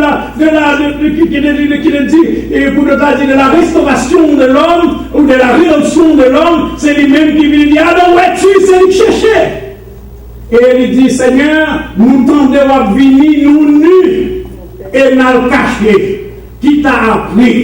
la restauration de l'homme ou de la rédemption de l'homme. C'est lui-même qui vient dire, ah non, ouais, tu c'est lui chercher. Et il dit, Seigneur, nous tendons à venir, nous nus, et nous cacher. Qui t'a appris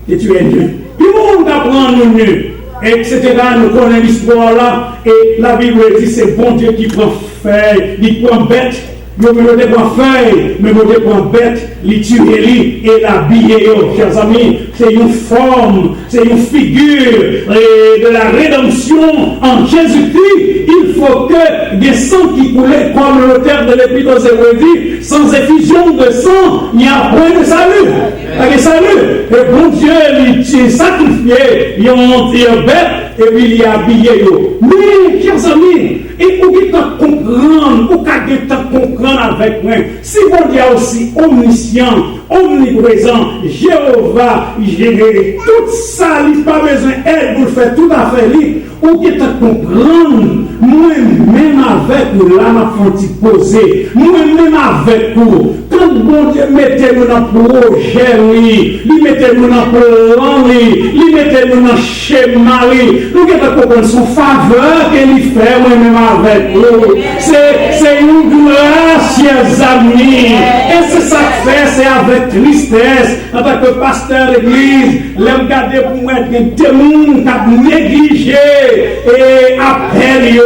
que tu es nu? Qui monde t'apprend nous nus? Etc. Nous connaissons l'histoire là, et la Bible dit, c'est bon Dieu qui prend feuille, il prend bête. Je me prend feuille, mais je prend bête, il tue et l'habiller, chers amis. C'est une forme, c'est une figure de la rédemption en Jésus-Christ. Il faut que des sangs qui coulaient, comme l'auteur de l'Épître aux Hébreux dit, sans effusion de sang, il n'y a point de salut. Pas de salut. Et bon Dieu, il sacrifié, il a monté en bête, et puis il a habillé. Mais, chers amis, et pour que tu comprennes, pour que tu comprennes avec moi, si bon Dieu est aussi omniscient, omniprésent, Jéhovah, Jéhovah, tout ça, il n'y a pas besoin d'aide pour faire tout à fait libre. Ou que tu comprennes, moi-même avec vous, là, ma fonti posée, moi-même avec vous, quand bon Dieu mettez-nous dans le projet, il mettez-nous dans le plan, il mettez-nous dans le schéma, nous que tu comprennes son faveur qu'il fait, moi-même avec vous. C'est une grâce, chers amis, et c'est ça que fait, c'est avec tristesse, en tant que pasteur d'église, l'aime garder pour moi, des démons qui ont négligé. Et appel yo,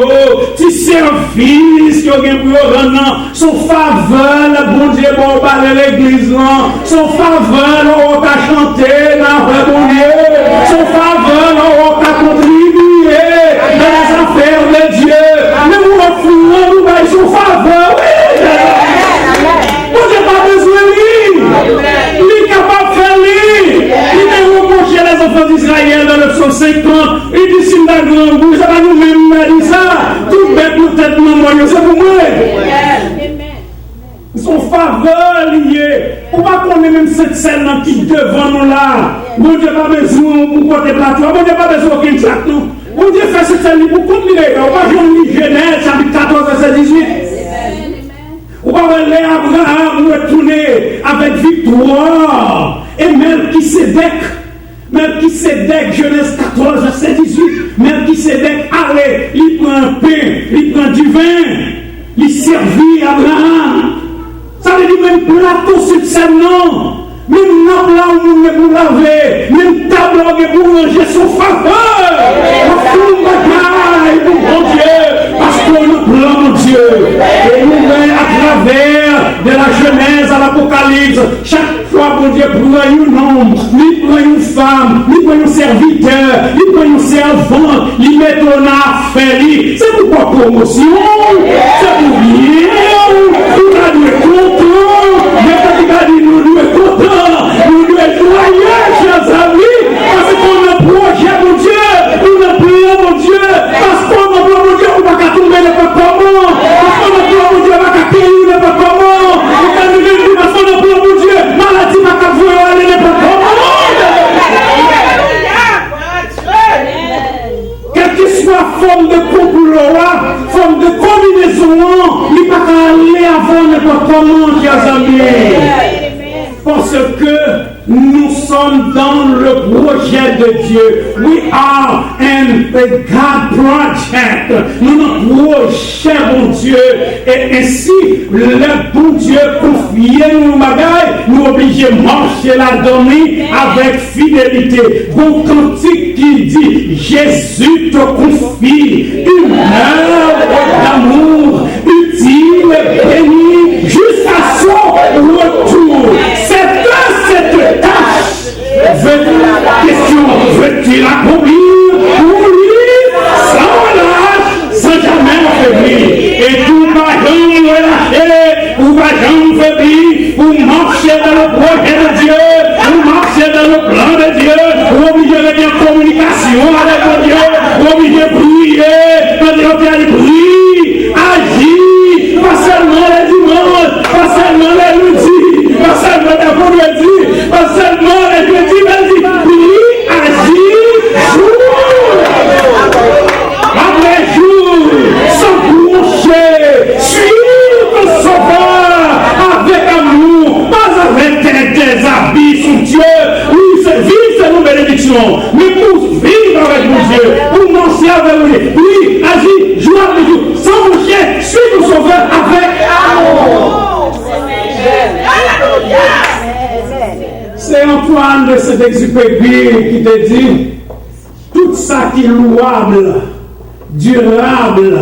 ti service yo gen pour rendre son faveur, le bon Dieu bon parler l'église là, son faveur on va chanter dans le bon Dieu, son faveur on va contribuer dans les affaires de Dieu, mais nous refusons nous bailler son faveur, oui. Bon Dieu pas besoin de lui, il est capable de faire lui, il est reproché les enfants d'Israël dans le psaume 50. Il dit si la grande bouche, ça va nous-mêmes dire ça. Tout bête nous tête nous moyen, c'est pour moi. Son faveur lié. On va connaître même cette scène qui devant nous là. Bon Dieu pas besoin pour côté plateau. Bon Dieu pas besoin aucun sac nous. Bon Dieu fait cette scène pour continuer. On va jouer Genèse chapitre 14 verset 18. On va aller Abraham retourner avec victoire et Melchisédek, Genèse 14, verset 18. Melchisédek, allez, il prend un pain, il prend du vin, il servit Abraham. Ça veut dire même plateau subsistant, même plat où on pour laver, même table pour manger son faveur. On fout bagaille pour mon Dieu, parce qu'on nous prend mon Dieu. Et nous à travers de la Genèse à l'Apocalypse, chaque fois mon Dieu prend un homme, il prend une femme, il prend un serviteur, il prend un servant, il met ton affaire. C'est pourquoi promotion, c'est pour bien, nous sommes contents, mais quand il a dit nous sommes contents, nous sommes joyeux, chers amis, parce qu'on a un projet mon Dieu, nous avons prié mon Dieu, parce qu'on a prié mon Dieu, on ne va pas tomber n'importe comment, parce qu'on a prié mon Dieu, on va pas cueillir n'importe comment, parce qu'on a prié mon Dieu, maladie va pas vous aller n'importe comment. Quelle que soit forme de complot, forme de combinaison, il ne va pas aller avant n'importe comment, chers amis. Parce que nous sommes dans le projet de Dieu. We are in the God project. Nous notre projet, bon Dieu. Et ainsi, le bon Dieu confie nous bagaille, nous obligés de marcher la donner avec fidélité. Bon cantique qui dit, Jésus te confie une œuvre d'amour utile et bénie jusqu'à son retour. Cette tâche, veux-tu l'accomplir pour lui, sans relâche, sans jamais affaiblir? Et tout va jamais relâcher, tout va jamais faiblir, pour marcher dans le projet de Dieu, pour marcher dans le plan de Dieu, pour obligé de bien communication avec Dieu, pour obligé de prier, quand Dieu prie, agir. maison, mais pour vivre avec mon Dieu, pour m'en servir. Oui, agis, joie avec Dieu, sans rejet, suis ton sauveur avec amour. C'est Antoine de Saint-Exupéry qui te dit tout ça qui est louable, durable,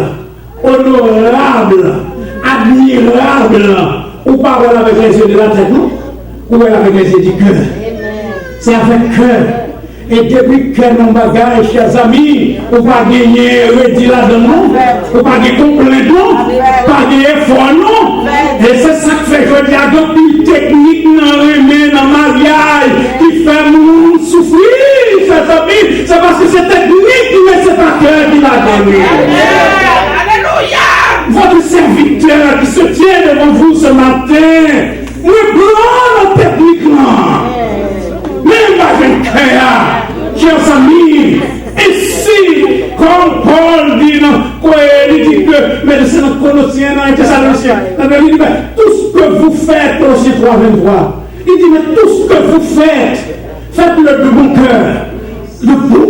honorable, admirable, ou parole avec les yeux de la tête, non? Ou avec les yeux du cœur. C'est avec cœur. Et depuis que nos bagages, chers amis, ou pas gagner redit là-dedans, non? Ou pas gagner complet, non? Pas gagner effort, non? Et c'est ça que fait que je dis à une technique dans le mariage qui fait nous souffrir, chers amis. C'est parce que c'est technique, mais c'est pas cœur qui l'a donné. Alléluia! Votre serviteur qui se tient devant vous ce matin, nous prenons la technique là. Même avec cœur, chers amis, ici, comme Paul dit, il dit que, mais c'est notre Colossiens, et Thessaloniciens, il dit, tout ce que vous faites, Colossiens 3, 23, il dit, mais tout ce que vous faites, faites-le de bon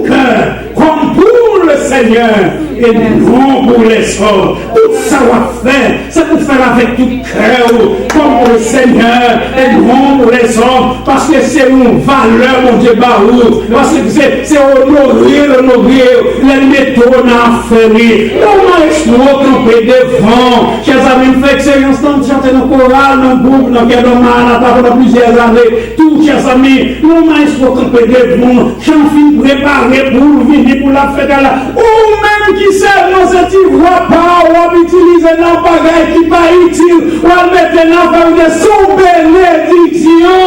cœur, comme pour le Seigneur, et non pour les hommes. Tout ça va faire, c'est pour faire avec tout cœur, comme pour le Seigneur, et non pour les hommes, parce que c'est une valeur, mon Dieu, parce que c'est honorer, les métaux n'affaires. Comment est-ce qu'on peut devant? Chers amis, fait expérience dans le chanter dans le choral, dans le groupe, dans le domaine, pendant plusieurs années. Tous, chers amis, comment est-ce qu'on peut devant? J'en préparé pour venir pour la fête là. Ou même qui sait, non, c'est qui voit pas, ou utiliser un bagage qui pas utile, ou maintenant faire des sous bénédictions.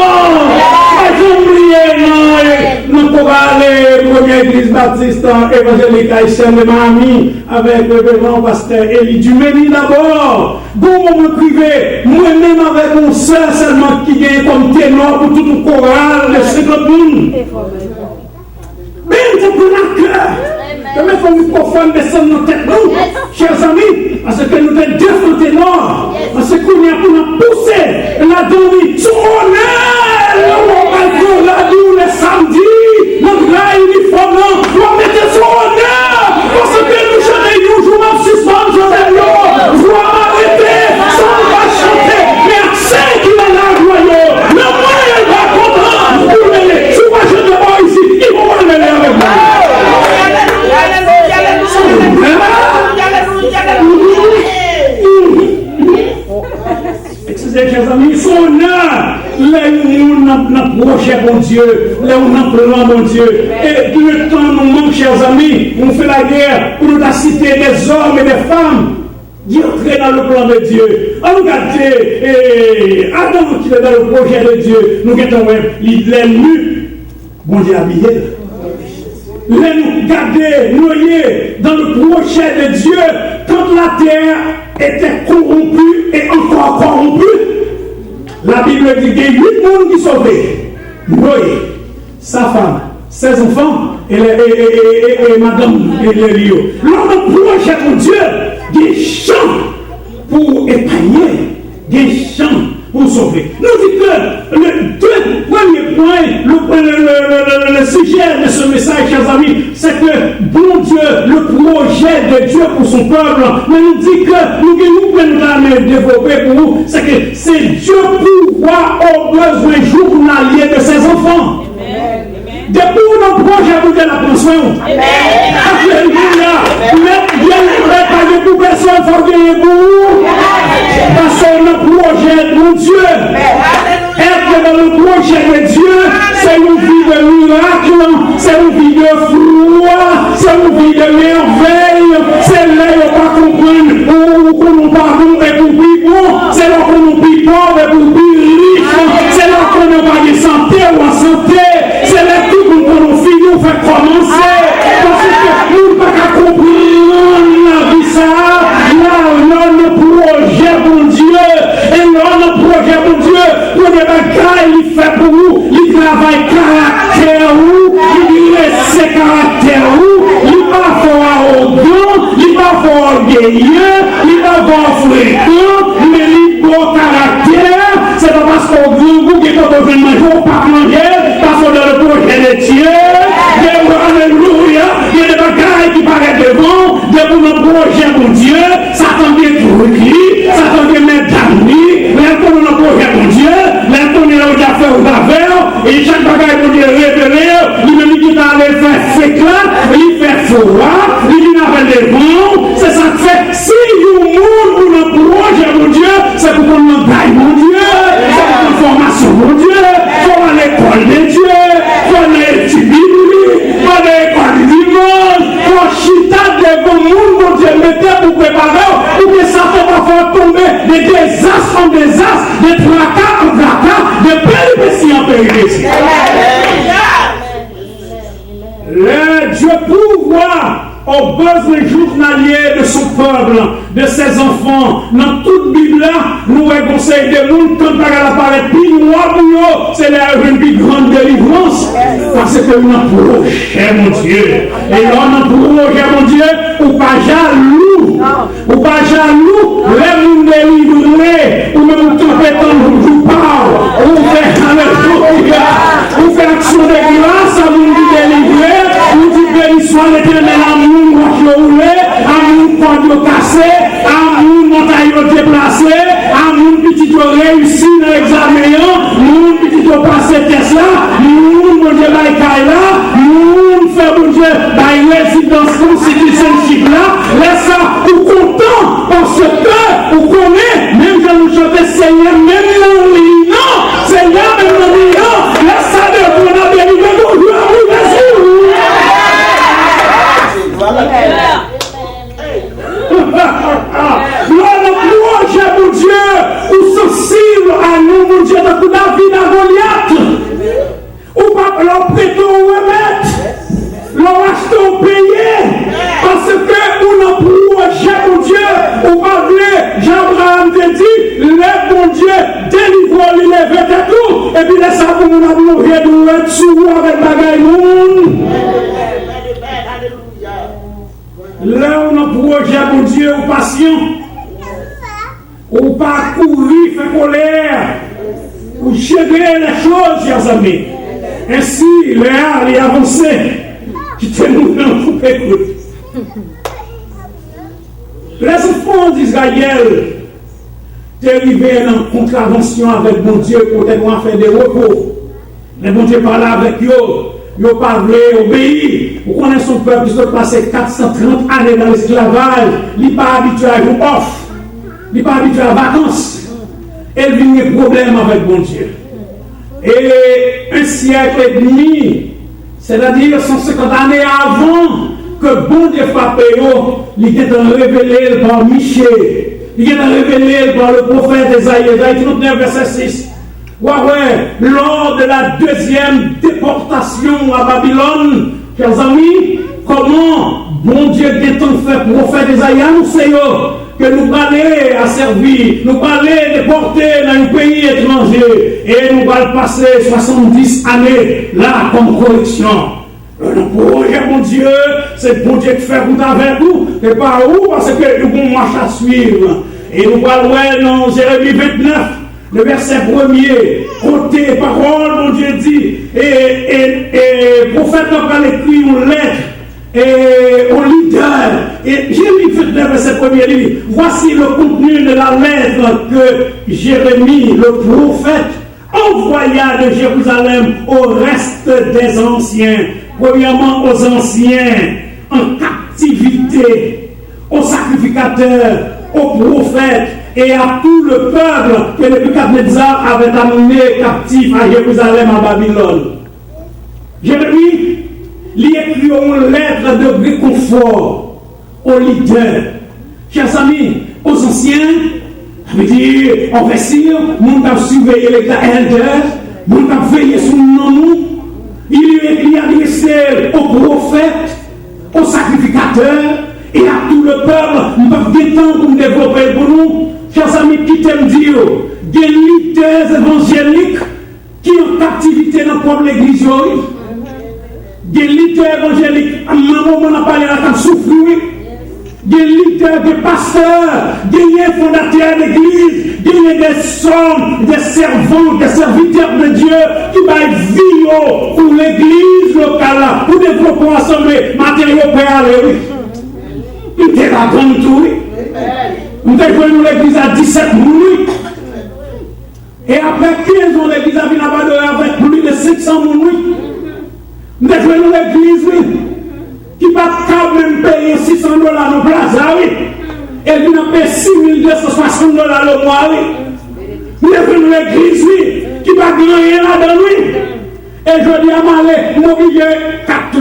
Nous pouvons aller première église baptiste évangélique haïtienne de Miami avec le révérend pasteur Élie Dumény d'abord. Bon, me privé, moi-même avec mon soeur seulement qui vient comme ténor pour tout le choral de 50 personnes. Mais c'est pour la cœur. Mais il faut nous confondre descendre nos têtes, nous, chers amis, parce que nous sommes deux ténors, parce qu'on a pour nous pousser la donne, son honneur, la nous le samedi, notre gars uniforme, on mettait son honneur, parce que nous chantons, nous jouons en suspens, je vais m'arrêter, ça on va chanter, mais c'est qui va la gloire, le moyen va comprendre, pour mêler, si moi je te vois ici, ils vont mêler avec moi. Excusez, chers amis, son honneur, là où nous approchons, bon Dieu, là où nous appelons, bon Dieu, et le temps nous manque, chers amis, on fait la guerre pour nous citer des hommes et des femmes qui entrent dans le plan de Dieu. On regarde Adam qui est dans le projet de Dieu, nous regardons il est nu, bon Dieu habillé. Nous garder noyés dans le projet de Dieu quand la terre était corrompue et encore corrompue. La Bible dit qu'il y a 8 personnes qui sont sauvés. Noé, sa femme, ses enfants et madame et les lieux. Dans le projet de Dieu, des champs pour épargner, des champs pour sauver. Nous disons que le deux premiers points, le sujet de ce message, chers amis, c'est que, bon Dieu, le projet de Dieu pour son peuple, mais nous dit que nous pouvons développer pour vous, c'est que c'est Dieu pouvoir aux besoins journaliers de ses enfants. Depuis notre projet pour la pension. Alléluia. Mais bien préparé pour personne, il faut gagner pour vous. Parce que le projet de mon Dieu, être dans le projet de Dieu, c'est une vie de miracle, c'est une vie de foi, c'est une vie de merveille, c'est là où on va comprendre où on pardon et pour plus bon, c'est là qu'on nous plus pauvre et pour plus riche, c'est là qu'on ne va de santé ou en santé, c'est là tout pour nous finir, on fait commencer, parce que nous ne pouvons pas comprendre la vie ça, là, le projet pour Dieu, et là, le projet pour Dieu, pour les bagailles, il fait pour vous, il travaille caractère ou, il laisse ses caractères ou, il va faire arrogant, il va faire orgueilleux, il va faire fréquent, mais il a beau caractère, c'est pas parce qu'on veut vous qui est au manger ou pas manger, parce qu'on a le projet de Dieu, paraît devant, devant le projet, mon Dieu, Satan vient truquer, Satan vient mettre d'amis, l'inconnu le projet, mon Dieu, l'inconnu le fait au baveur, et chaque bagage, mon Dieu, révélé, il dit d'aller faire féclat, il fait froid, il dit d'aller devant, c'est ça que fait. Si vous mourrez pour le projet, mon Dieu, c'est pour qu'on le gagne, mon Dieu, c'est pour une formation, mon Dieu, pour à l'école de Dieu, pour aller étudier, pour aller l'école du monde, pour chita devant le monde, mon Dieu, mettez pour préparer, pour que ça ne va faire tomber des désastres en désastres, des tracas en tracas, des péripéties en péripéties. Le Dieu pourvoit aux besoins journaliers de son peuple, de ses enfants. Dans toute Bible, nous conseillons des mondes quand elle apparaît plus noir pour nous, c'est une plus grande délivrance. Parce que nous approchons, mon Dieu. Et là, nous approchons, mon Dieu, ou pas jaloux. Ou pas jaloux, les mondes délivrés, ou même compétents, nous parlons. On fait alléluia. On fait action de grâce à mon Dieu délivré. On dit béni soit l'Éternel, amour, amour, porte cassé, amour, montagne déplacé, amour, petit réussi dans l'examen, amour, petit passé Tesla, amour, mon Dieu, Baïkaïla, amour, fait mon Dieu, résidence constitutionnelle là, laisse ça, ou content, parce que, vous connaissez, même quand nous chantons Seigneur, même dans l'île, non, Seigneur, même dans l'île, laisse ça de vous, on a bien vu, nous, le projet, mon Dieu, ou sensible à nous, mon Dieu, dans David à Goliath, ou pas leur prêter ou remettre, leur acheter ou payer, parce que ou le projet, mon Dieu, ou pas voulez, Jean-Abraham te dit, lève mon Dieu, délivre-le, lève tes tout, et puis laisse ça pour nous mourir de être sous avec bagaille monde. Là, on a projet, mon Dieu, ou patient, ou pas courir, faire colère, ou gérer les choses, chers amis. Ainsi, Léa est avancé, qui te nous dans tout écoute. Les enfants d'Israël étaient arrivés en contravention avec mon Dieu pour faire des repos. Mais mon Dieu parlait avec eux. Ils n'ont pas voulu obéir. Vous connaissez son peuple qui a passé 430 années dans l'esclavage. Il n'est pas habitué à jouer off. Il n'est pas habitué à vacances. Et il vient des problèmes avec mon Dieu. Et un siècle et demi, c'est-à-dire 150 années avant que bon Dieu frappe, il est révélé par Michée. Il est révélé par le prophète Esaïe. Esaïe 39, verset 6. Ouais, lors de la deuxième déportation à Babylone, chers amis, comment bon Dieu détend fait prophète Esaïe annoncer que nous allons à servir, nous allons déporter dans un pays étranger et nous allons passer 70 années là comme correction. Le projet, mon Dieu, c'est bon Dieu qui fait route avec nous, et pas où, parce que nous avons marche à suivre. Et nous allons dans Jérémie 29. Le verset 1er, côté parole, mon Dieu dit, et prophète a écrit une lettre et au leader. Et Jérémie 29, verset 1er, dit, voici le contenu de la lettre que Jérémie, le prophète, envoya de Jérusalem au reste des anciens. Premièrement aux anciens en captivité, aux sacrificateurs, aux prophètes, et à tout le peuple que Nebuchadnezzar avait amené captif à Jérusalem, à Babylone. Jérémie lui écrit une lettre de réconfort aux leaders. Chers amis, aux anciens, ça veut dire, on va dire, nous avons surveillé les elders, nous avons veillé sur nous. Il lui a adressé aux prophètes, aux sacrificateurs, et à tout le peuple, nous avons des temps pour nous développer pour nous. Chers amis, qui t'aiment dire, des leaders évangéliques qui ont captivité dans le peuple de l'église, des leaders évangéliques, à un moment on a parlé à la souffrir, des leaders, des pasteurs, des fondateurs d'église, des hommes, des servants, des serviteurs de Dieu qui va vivre pour l'église locale, pour développer l'assemblée matériaux préalés. nous t'es la grande tout. Nous t'es venu l'église à 17 minutes. Et après 15 ans, l'église a venu avec plus de 500 minutes. Nous t'es venu l'église, qui va quand même payer $600 dans plaza, oui. Et nous avons payé $6,260 le mois, oui. Nous t'es venu l'église, oui, qui va gagner là-dedans, oui. Et je dis à Malé, m'oblige 30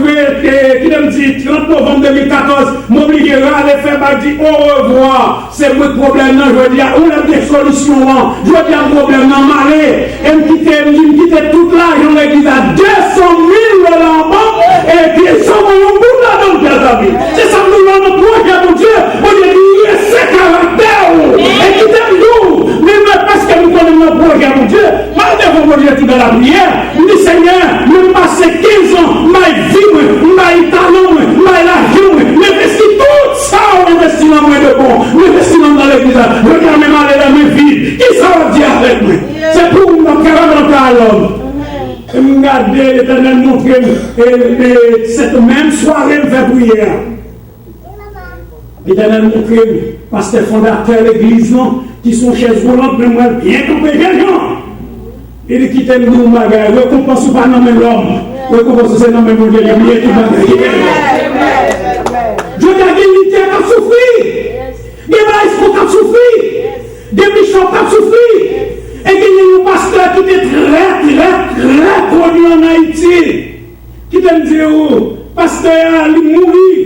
novembre 2014, m'oblige à aller faire dire au revoir. C'est mon problème, je dis à où est des solutions, je dis à problème, non, Malé, et me quitter toute l'argent de l'église à $200,000 en banque, et puis ça va en bout là dans le vie. C'est ça que nous avons projet, mon Dieu, dit, c'est caractère, et quittez-nous, mais parce que nous connaissons notre projet, mon Dieu, malgré mon Dieu, tout dans la prière, nous disons, Seigneur, je passe 15 ans, ma vie, ma talent, ma l'argent, j'investis tout ça, on investit dans moi de bon, j'investis dans l'église, je regarde même aller dans mes vies, qui ça va dire avec moi? C'est pour nous faire à l'homme. Et je regarde l'Éternel montrer cette même soirée, je fais prière. L'Éternel montrer, pasteur fondateur de l'église, qui sont chez roulantes, mais moi, bien compris, gens. Il quitte nous, bagaille, récompense pas non mais l'homme, récompense c'est non mais mon Dieu, il y a bien tout bagaille. Je regarde l'unité qui a souffert, des maïs qui a souffert, des bichons qui a souffert, et qu'il y a un pasteur qui était très connu en Haïti, qui te dit, oh, pasteur, il mourit,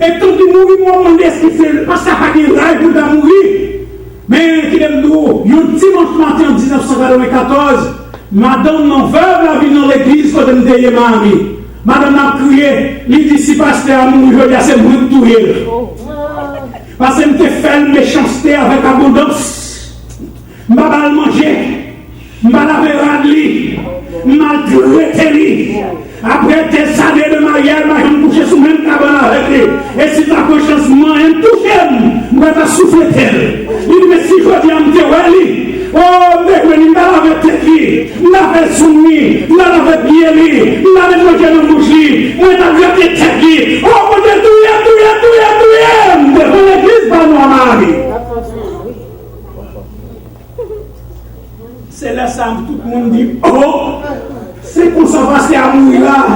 et quand il mourit, moi, je me demande ce qu'il fait, parce qu'il n'y a pas de rail pour mourir. Mais qui aime nous, un dimanche matin en 1994, madame non veuve la vie dans l'église quand elle était mamie. Madame a crié, il dit si pasteur a mouru, je dis c'est moi qui touille. Parce qu'elle me fait une méchanceté avec abondance. Je vais mal manger, je vais laver radli, je vais maltraiter lui. Après des années de mariage, je vais me coucher sous le même cabane avec lui. Et si tu as pas chance, je vais me toucher, je vais souffler d'elle. Il dit, mais si je dis à me dire, oh, mais je vais laver tes filles, je vais laver soumis, je vais laver bien lui, je vais laver le gars de bouche, je vais laver tes filles. Oh, mon Dieu, tout devant l'église, pas moi, Marie. C'est là ça, tout le monde dit, oh, c'est qu'on s'en passe à mourir là.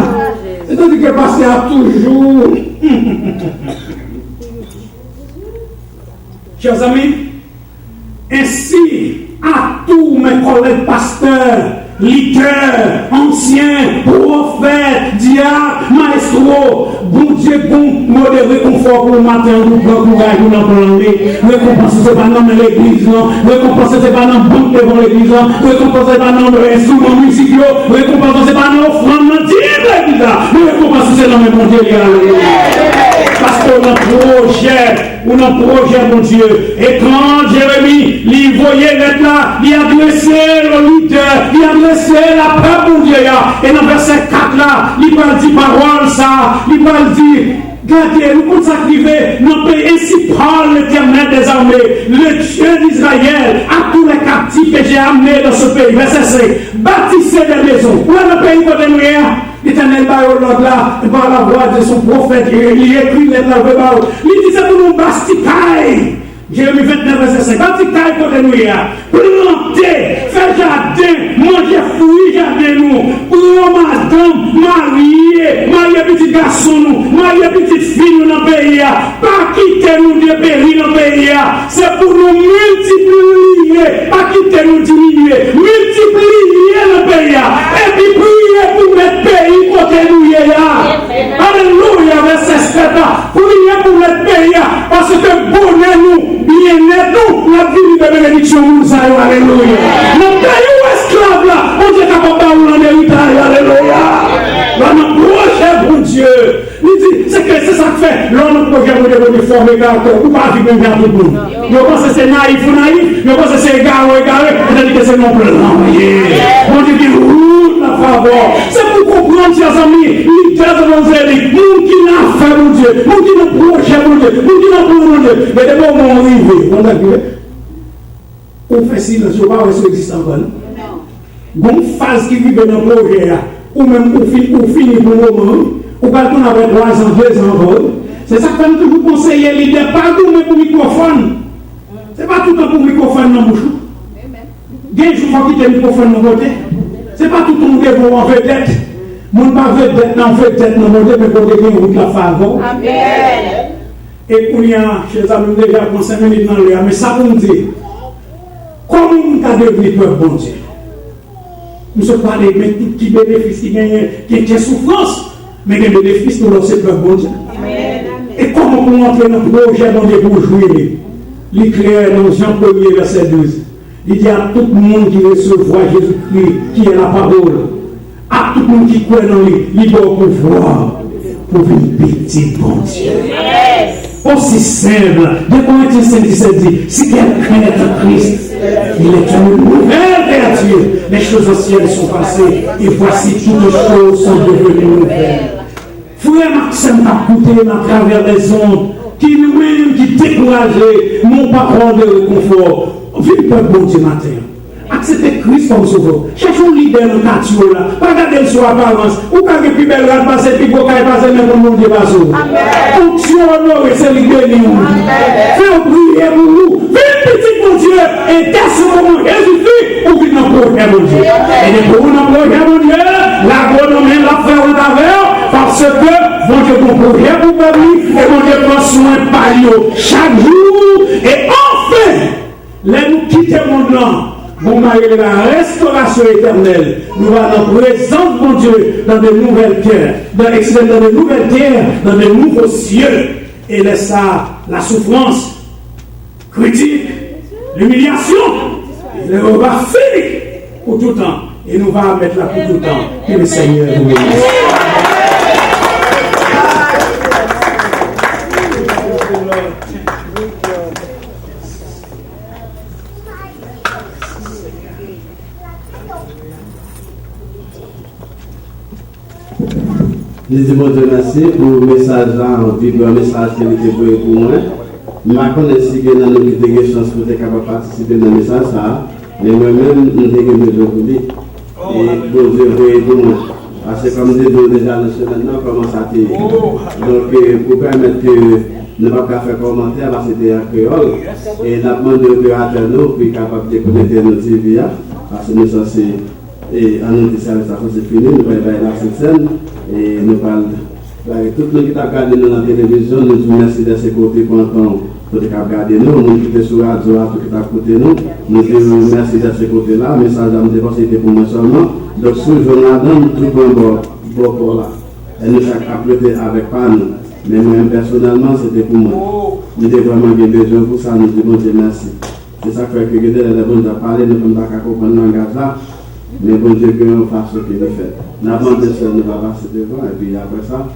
C'est-à-dire que passer à toujours. Chers amis, ainsi à tous mes collègues pasteurs, leaders, anciens, prophètes, diacres, maestros, bon Dieu, bon modéré, confort pour le matin, nous prenons courage, nous n'en prenons pas. Récompense, c'est pas dans l'église, non. Récompense, c'est pas dans le banque devant l'église, non. Récompense, c'est pas dans l'instrument musical, récompense, c'est pas dans l'offrande, non. Dis l'église, là. Récompense, c'est dans le bon Dieu, parce qu'on a un projet, mon Dieu. Et quand Jérémie, il voyait être là, il a dressé le leader, il a dressé la peur, mon Dieu. Et dans verset 4 là, il va dire parole ça, il va dire, regardez, nous pouvons s'activer, nous pays, ainsi parle l'Éternel des armées, le Dieu d'Israël, à tous les captifs que j'ai amenés dans ce pays. Verset 5, bâtissez des maisons. Où est le pays pour nous? L'Éternel va au Lord là, par la voix de son prophète, il écrit les verbales. Il disait pour nous basticaille. Jérémie 29, verset 5. Basticaille pour nous, planter, faire jardin, manger fruits, jardin nous. Pour madame, marier petit garçon nous, marier petite fille nous dans le pays. Pas quitter nous de périr dans le pays. C'est pour nous multiplier, pas quitter nous diminuer, multiplier le pays. Et puis prier pour notre pays côté nous. Alléluia, verset 7. Prier pour notre pays, parce que bonheur nous, bien-être nous, la vie de bénédiction nous. Alléluia. Notre pays esclave là, on est capable de nous héritage. Alléluia. Notre projet pour Dieu. Il dit, c'est ça que fait. L'homme projet pour Dieu de former caractère. Ou pas vivre bien tout le monde. Je pense que c'est naïf ou naïf. Je pense que c'est égaré. C'est-à-dire que c'est non plus. On dit qu'il roule la faveur. C'est pour comprendre, chers amis, l'idée de l'évangélique. Nous qui n'a fait mon Dieu. Nous qui n'a projet mon Dieu. Nous qui n'a pour mon Dieu. Mais d'abord, on arrive. On a vu. On fait silence. Je ne sais pas si ça existe encore. Bonne phase qui vit dans le projet. Ou même pour finir pour le moment. Ou pas qu'on avait 3 ans, 2 ans, C'est ça que je toujours conseiller les leaders, pas donner pour microphone. C'est pas tout le temps pour microphone dans la bouche. Des jours, il faut quitter le microphone dans le côté. C'est pas tout le monde qui est en vedette. Mon pas vedette, non vedette, non vedette, mais pour quelqu'un qui la faveur. Amen. Et pour y a, chez amis, déjà pour 5 minutes dans l'air, mais ça pour nous dire, comment on a devenu peuple bon Dieu? Nous sommes pas des petits bénéfices qui gagnent, qui souffrance, mais des bénéfices pour lancer peuple bon Dieu. Amen. Et comment on entrer dans le projet bon Dieu pour jouer? L'éclair dans Jean 1er, verset 12. Il dit à tout le monde qui recevra Jésus-Christ, qui est la parole, à tout le monde qui croit dans lui, il doit pouvoir pour une petite bon Dieu. Aussi simple. 2 Corinthiens 5:17 dit, si quelqu'un est en Christ, il est une nouvelle créature. Les choses anciennes sont passées et voici toutes les choses sont devenues nouvelles. Frère Maxime a coûté à travers les ondes qui nous-mêmes, qui découragés, n'ont pas parole de réconfort. Vive le bon Dieu matin. Acceptez Christ comme sauveur. Cherchez un leader dans le quartier là. Pas regarder sur apparence. Ou quand il plus belle rade passer, puis vous avez passé, mais pour le monde Dieu passe. Fonction honorée, c'est l'idée de nous. Faites prier pour nous. Vive petit bon Dieu. Et dès ce moment, Jésus-Christ, vous vivez dans le projet bon Dieu. Et de pour dans le projet bon Dieu, l'agronomie l'a fait au travers, parce que bon Dieu, mon projet pour vous, et bon Dieu prend soin par vous chaque jour. Et enfin, là nous quittons le monde là. Vous m'avez la restauration éternelle. Nous allons présenter mon Dieu dans de nouvelles terres, dans de nouvelles terres, dans de nouveaux cieux. Et laisse ça, la souffrance, critique, l'humiliation, le repas fini pour tout le temps. Et nous allons mettre là pour tout le temps. Que le Seigneur nous bénisse. Je dis bon Dieu merci pour le message là, un message qui était pour moi. Je connais si que nous avons des chances pour être capable de participer dans le message ça, mais moi-même, je n'ai pas besoin de lui. Et bon Dieu, pour moi. Parce que comme je dis déjà, le maintenant commence à tirer. Donc, pour permettre que nous ne pouvons pas faire commentaire, parce que c'était en créole. Et nous avons demandé aux opérateurs pour être capables de connecter nos TV, parce que nous sommes censés. Et en nous disant que ça c'est fini, nous allons aller à cette scène et nous parlons. Tout le monde qui a regardé nous dans la télévision, nous disons merci de ces côtés pour regarder nous, nous qui sommes sur la radio, tout qui est à côté nous, nous disons merci de ces côtés-là, mais ça nous dépasse c'était pour moi seulement. Donc, ce jour-là, tout le monde est là. Et nous chaque apprêté avec pas nous. Mais moi personnellement, c'était pour moi. Nous avons vraiment besoin pour ça, nous disons Dieu merci. C'est ça que fait que les gens ont parlé, nous ne pouvons pas comprendre le langage là. Mais bon Dieu, que nous fasse ce qu'il a fait. Nous avons dit ça, nous allons passer devant, et puis après ça,